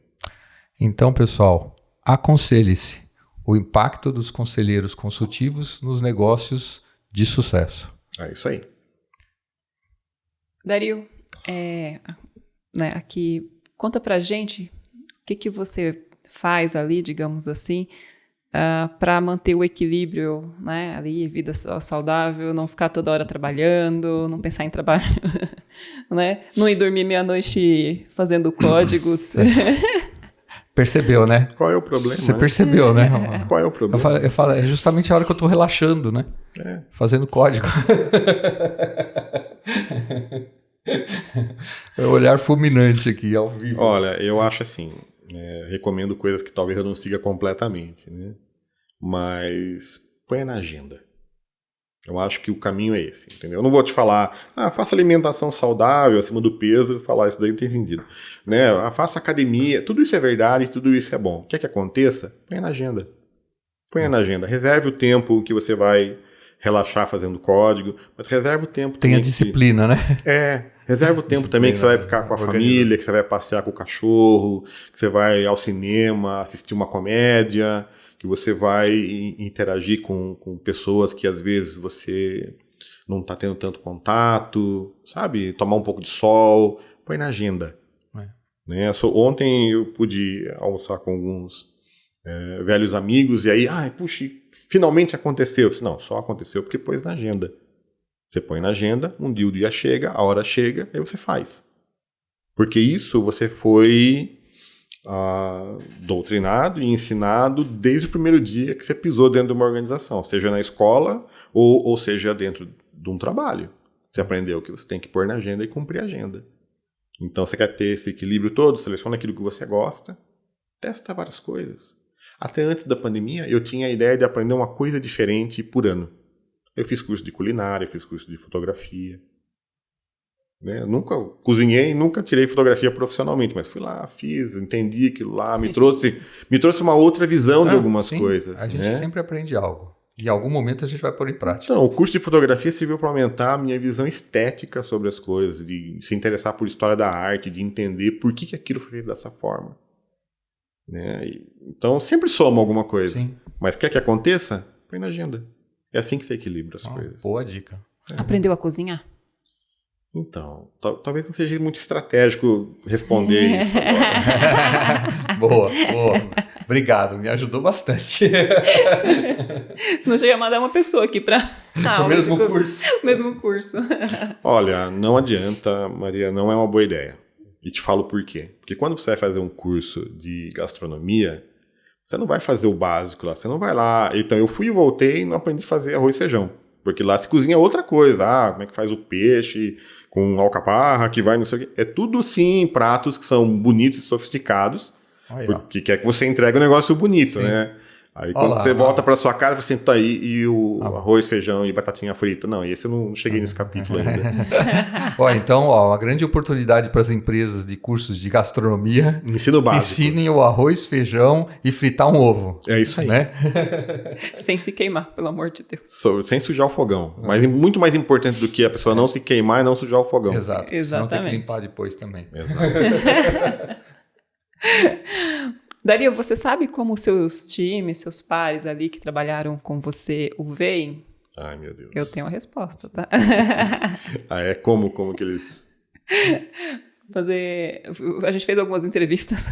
Então, pessoal, aconselhe-se. O impacto dos conselheiros consultivos nos negócios de sucesso. É isso aí. Dario, aqui, conta pra gente o que você faz ali, digamos assim, para manter o equilíbrio, ali, vida saudável, não ficar toda hora trabalhando, não pensar em trabalho, não ir dormir meia-noite fazendo códigos. Percebeu, né? Qual é o problema? Você percebeu, né? Qual é o problema? Eu falo, é justamente a hora que eu tô relaxando, né? Fazendo código. É o olhar fulminante aqui, ao vivo. Olha, eu acho assim, recomendo coisas que talvez eu não siga completamente, mas põe na agenda. Eu acho que o caminho é esse, entendeu? Eu não vou te falar, faça alimentação saudável, acima do peso, falar isso daí não tem sentido. Faça academia, tudo isso é verdade, tudo isso é bom. Quer que aconteça? Põe na agenda. Põe na agenda. Reserve o tempo que você vai relaxar fazendo código, mas reserve o tempo também. Tem a disciplina, né? Reserva o tempo também que você vai ficar com a família, que você vai passear com o cachorro, que você vai ao cinema, assistir uma comédia, que você vai interagir com pessoas que às vezes você não está tendo tanto contato, sabe? Tomar um pouco de sol, põe na agenda. Né? Ontem eu pude almoçar com alguns velhos amigos e aí, puxa, finalmente aconteceu. Eu disse, não, só aconteceu porque pôs na agenda. Você põe na agenda, um dia o dia chega, a hora chega, aí você faz. Porque isso você foi doutrinado e ensinado desde o primeiro dia que você pisou dentro de uma organização, seja na escola ou seja dentro de um trabalho. Você aprendeu que você tem que pôr na agenda e cumprir a agenda. Então você quer ter esse equilíbrio todo, seleciona aquilo que você gosta, testa várias coisas. Até antes da pandemia, eu tinha a ideia de aprender uma coisa diferente por ano. Eu fiz curso de culinária, fiz curso de fotografia. Né? Nunca cozinhei, nunca tirei fotografia profissionalmente, mas fui lá, fiz, entendi aquilo lá, me trouxe uma outra visão de algumas coisas. A gente sempre aprende algo. E em algum momento a gente vai pôr em prática. Então, o curso de fotografia serviu para aumentar a minha visão estética sobre as coisas, de se interessar por história da arte, de entender por que aquilo foi feito dessa forma. Né? Então, sempre soma alguma coisa. Sim. Mas quer que aconteça? Põe na agenda. É assim que você equilibra as coisas. Boa dica. Aprendeu a cozinhar? Então, talvez não seja muito estratégico responder isso agora. Boa. Obrigado, me ajudou bastante. Senão eu ia mandar uma pessoa aqui para o mesmo curso. O mesmo curso. Olha, não adianta, Maria, não é uma boa ideia. E te falo por quê. Porque quando você vai fazer um curso de gastronomia, você não vai fazer o básico lá. Você não vai lá. Então, eu fui e voltei e não aprendi a fazer arroz e feijão. Porque lá se cozinha outra coisa. Como é que faz o peixe com alcaparra, que vai não sei o quê. É tudo, sim, pratos que são bonitos e sofisticados. Porque quer que você entregue um negócio bonito, sim, né? Aí quando você volta para sua casa, você tá aí e o arroz, feijão e batatinha frita. Não, esse eu não cheguei nesse capítulo ainda. Então, a grande oportunidade para as empresas de cursos de gastronomia. Ensino básico. Ensinem o arroz, feijão e fritar um ovo. É isso aí. Né? Sem se queimar, pelo amor de Deus. Sem sujar o fogão. Mas muito mais importante do que a pessoa não se queimar é não sujar o fogão. Exato. Exatamente. Senão tem que limpar depois também. Exato. Dario, você sabe como seus times, seus pares ali que trabalharam com você o veem? Ai, meu Deus. Eu tenho a resposta, tá? É como que eles... A gente fez algumas entrevistas.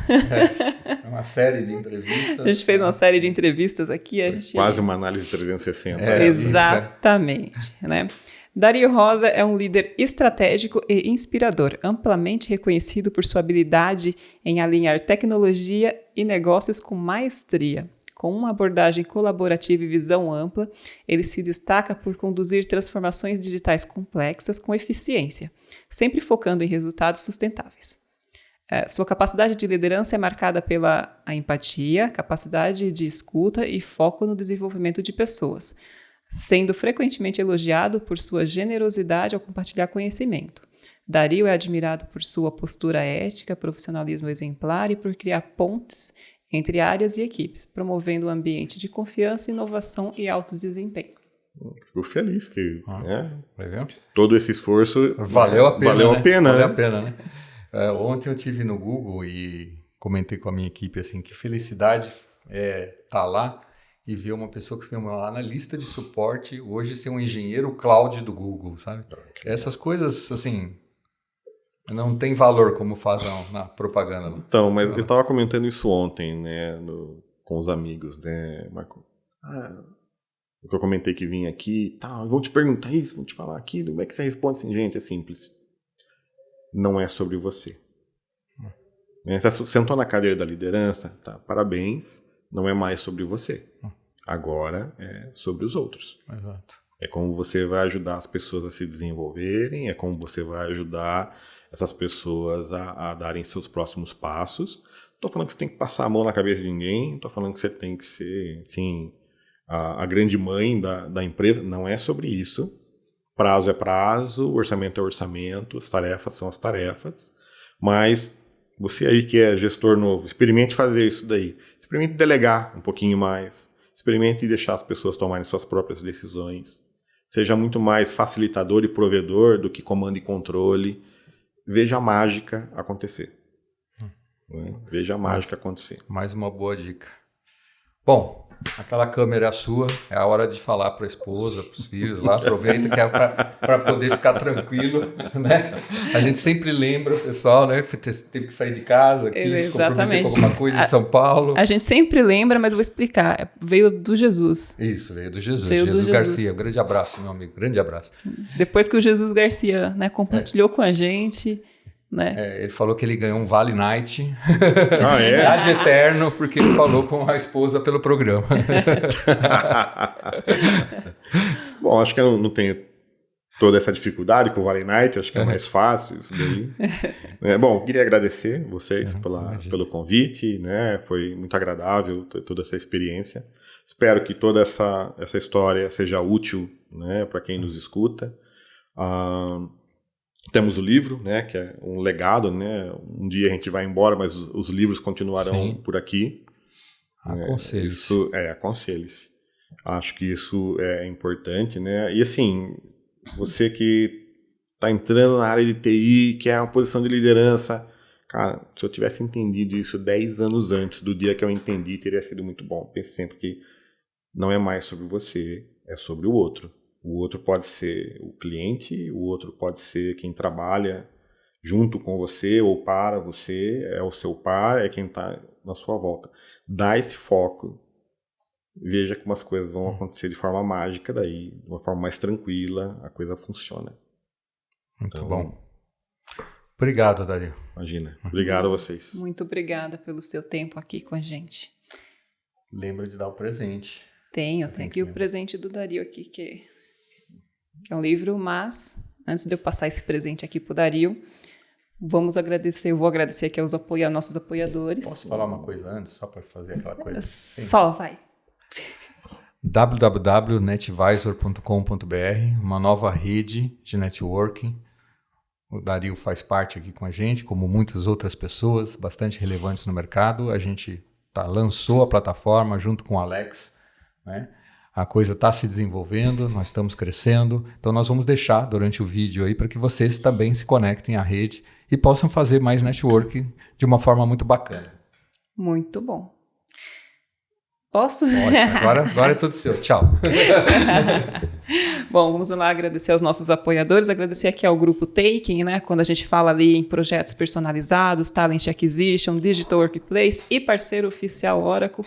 Uma série de entrevistas. A gente fez uma série de entrevistas aqui. Quase uma análise 360. Exatamente, né? Dario Rosa é um líder estratégico e inspirador, amplamente reconhecido por sua habilidade em alinhar tecnologia e negócios com maestria. Com uma abordagem colaborativa e visão ampla, ele se destaca por conduzir transformações digitais complexas com eficiência, sempre focando em resultados sustentáveis. Sua capacidade de liderança é marcada pela empatia, capacidade de escuta e foco no desenvolvimento de pessoas, sendo frequentemente elogiado por sua generosidade ao compartilhar conhecimento. Dario é admirado por sua postura ética, profissionalismo exemplar e por criar pontes entre áreas e equipes, promovendo um ambiente de confiança, inovação e alto desempenho. Fico feliz que todo esse esforço valeu a pena. Valeu a pena, valeu a pena, né? Ontem eu estive no Google e comentei com a minha equipe assim, que felicidade tá lá e ver uma pessoa que foi lá na lista de suporte hoje ser um engenheiro cloud do Google, sabe? Essas coisas, assim, não tem valor como fazem na propaganda. Então, mas eu estava comentando isso ontem, né, com os amigos, né, Marco? Eu comentei que vim aqui e tal, vão te perguntar isso, vão te falar aquilo, como é que você responde assim? Gente, é simples. Não é sobre você. Você sentou na cadeira da liderança, tá, parabéns, não é mais sobre você. Agora é sobre os outros. Exato. É como você vai ajudar as pessoas a se desenvolverem, é como você vai ajudar essas pessoas a darem seus próximos passos. Não estou falando que você tem que passar a mão na cabeça de ninguém, estou falando que você tem que ser, sim, a grande mãe da empresa. Não é sobre isso. Prazo é prazo, orçamento é orçamento, as tarefas são as tarefas. Mas você aí que é gestor novo, experimente fazer isso daí. Experimente delegar um pouquinho mais. Experimente deixar as pessoas tomarem suas próprias decisões. Seja muito mais facilitador e provedor do que comando e controle. Veja a mágica acontecer. Veja a mágica acontecer. Mais uma boa dica. Bom, aquela câmera é sua, é a hora de falar para a esposa, para os filhos lá, aproveita que é para poder ficar tranquilo, né? A gente sempre lembra, pessoal, né? Teve que sair de casa, quis se comprometer com alguma coisa em São Paulo. A gente sempre lembra, mas eu vou explicar, veio do Jesus. Isso, veio do Jesus. Veio Jesus do Garcia, um grande abraço, meu amigo, grande abraço. Depois que o Jesus Garcia, né, compartilhou com a gente... Né? Ele falou que ele ganhou um Vale Night é? de eterno, porque ele falou com a esposa pelo programa. Bom, acho que eu não tenho toda essa dificuldade com o Vale Night, acho que é mais fácil isso daí. Bom, queria agradecer vocês pelo convite, né? Foi muito agradável toda essa experiência. Espero que toda essa história seja útil, né, para quem nos escuta. Temos o livro, né, que é um legado, né? Um dia a gente vai embora, mas os livros continuarão por aqui. Aconselhe-se. Aconselhe-se. Acho que isso é importante, né? E assim, você que está entrando na área de TI, que é uma posição de liderança, cara, se eu tivesse entendido isso 10 anos antes do dia que eu entendi, teria sido muito bom. Pense sempre que não é mais sobre você, é sobre o outro. O outro pode ser o cliente, o outro pode ser quem trabalha junto com você ou para você, é o seu par, é quem está na sua volta. Dá esse foco, veja como as coisas vão acontecer de forma mágica daí, de uma forma mais tranquila, a coisa funciona. Muito bom. Obrigado, Dario. Imagina. Obrigado a vocês. Muito obrigada pelo seu tempo aqui com a gente. Lembra de dar o presente. Tenho aqui o presente do Dario aqui, que é um livro, mas antes de eu passar esse presente aqui pro Dario, eu vou agradecer aqui aos nossos apoiadores. Posso falar uma coisa antes, só para fazer aquela coisa? Só, vai. www.netvisor.com.br, uma nova rede de networking. O Dario faz parte aqui com a gente, como muitas outras pessoas bastante relevantes no mercado. A gente lançou a plataforma junto com o Alex, né? A coisa está se desenvolvendo, nós estamos crescendo, então nós vamos deixar durante o vídeo aí para que vocês também se conectem à rede e possam fazer mais networking de uma forma muito bacana. Muito bom. Posso? Pode, agora é tudo seu. Tchau. Bom, vamos lá agradecer aos nossos apoiadores, agradecer aqui ao Grupo Taking, né? Quando a gente fala ali em projetos personalizados, Talent Acquisition, Digital Workplace e parceiro oficial Oracle,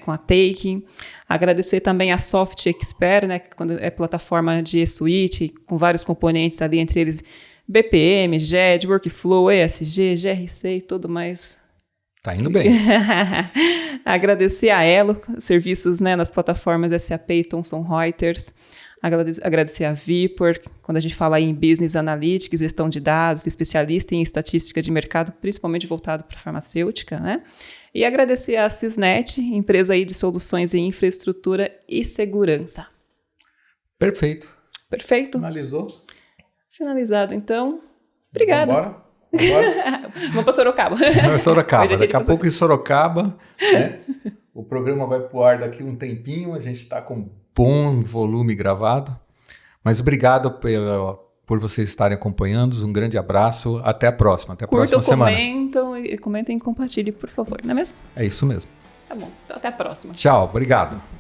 com a Taking. Agradecer também a Soft Expert, né, quando é plataforma de E-Suite, com vários componentes ali, entre eles BPM, GED, Workflow, ESG, GRC e tudo mais. Tá indo bem. Agradecer a Elo, serviços, né, nas plataformas SAP e Thomson Reuters. Agradecer a Vipor, quando a gente fala em Business Analytics, gestão de dados, especialista em estatística de mercado, principalmente voltado para a farmacêutica, né? E agradecer a Cisnet, empresa aí de soluções em infraestrutura e segurança. Perfeito. Finalizou? Finalizado, então. Obrigada. Vambora? Vamos para Sorocaba. Sorocaba. Daqui a pouco em Sorocaba, né? O programa vai pro ar daqui um tempinho, a gente está com bom volume gravado. Mas obrigado por vocês estarem acompanhando. Um grande abraço. Até a próxima. Até a próxima semana. Comentem e compartilhem, por favor. Não é mesmo? É isso mesmo. Tá bom. Então, até a próxima. Tchau. Obrigado.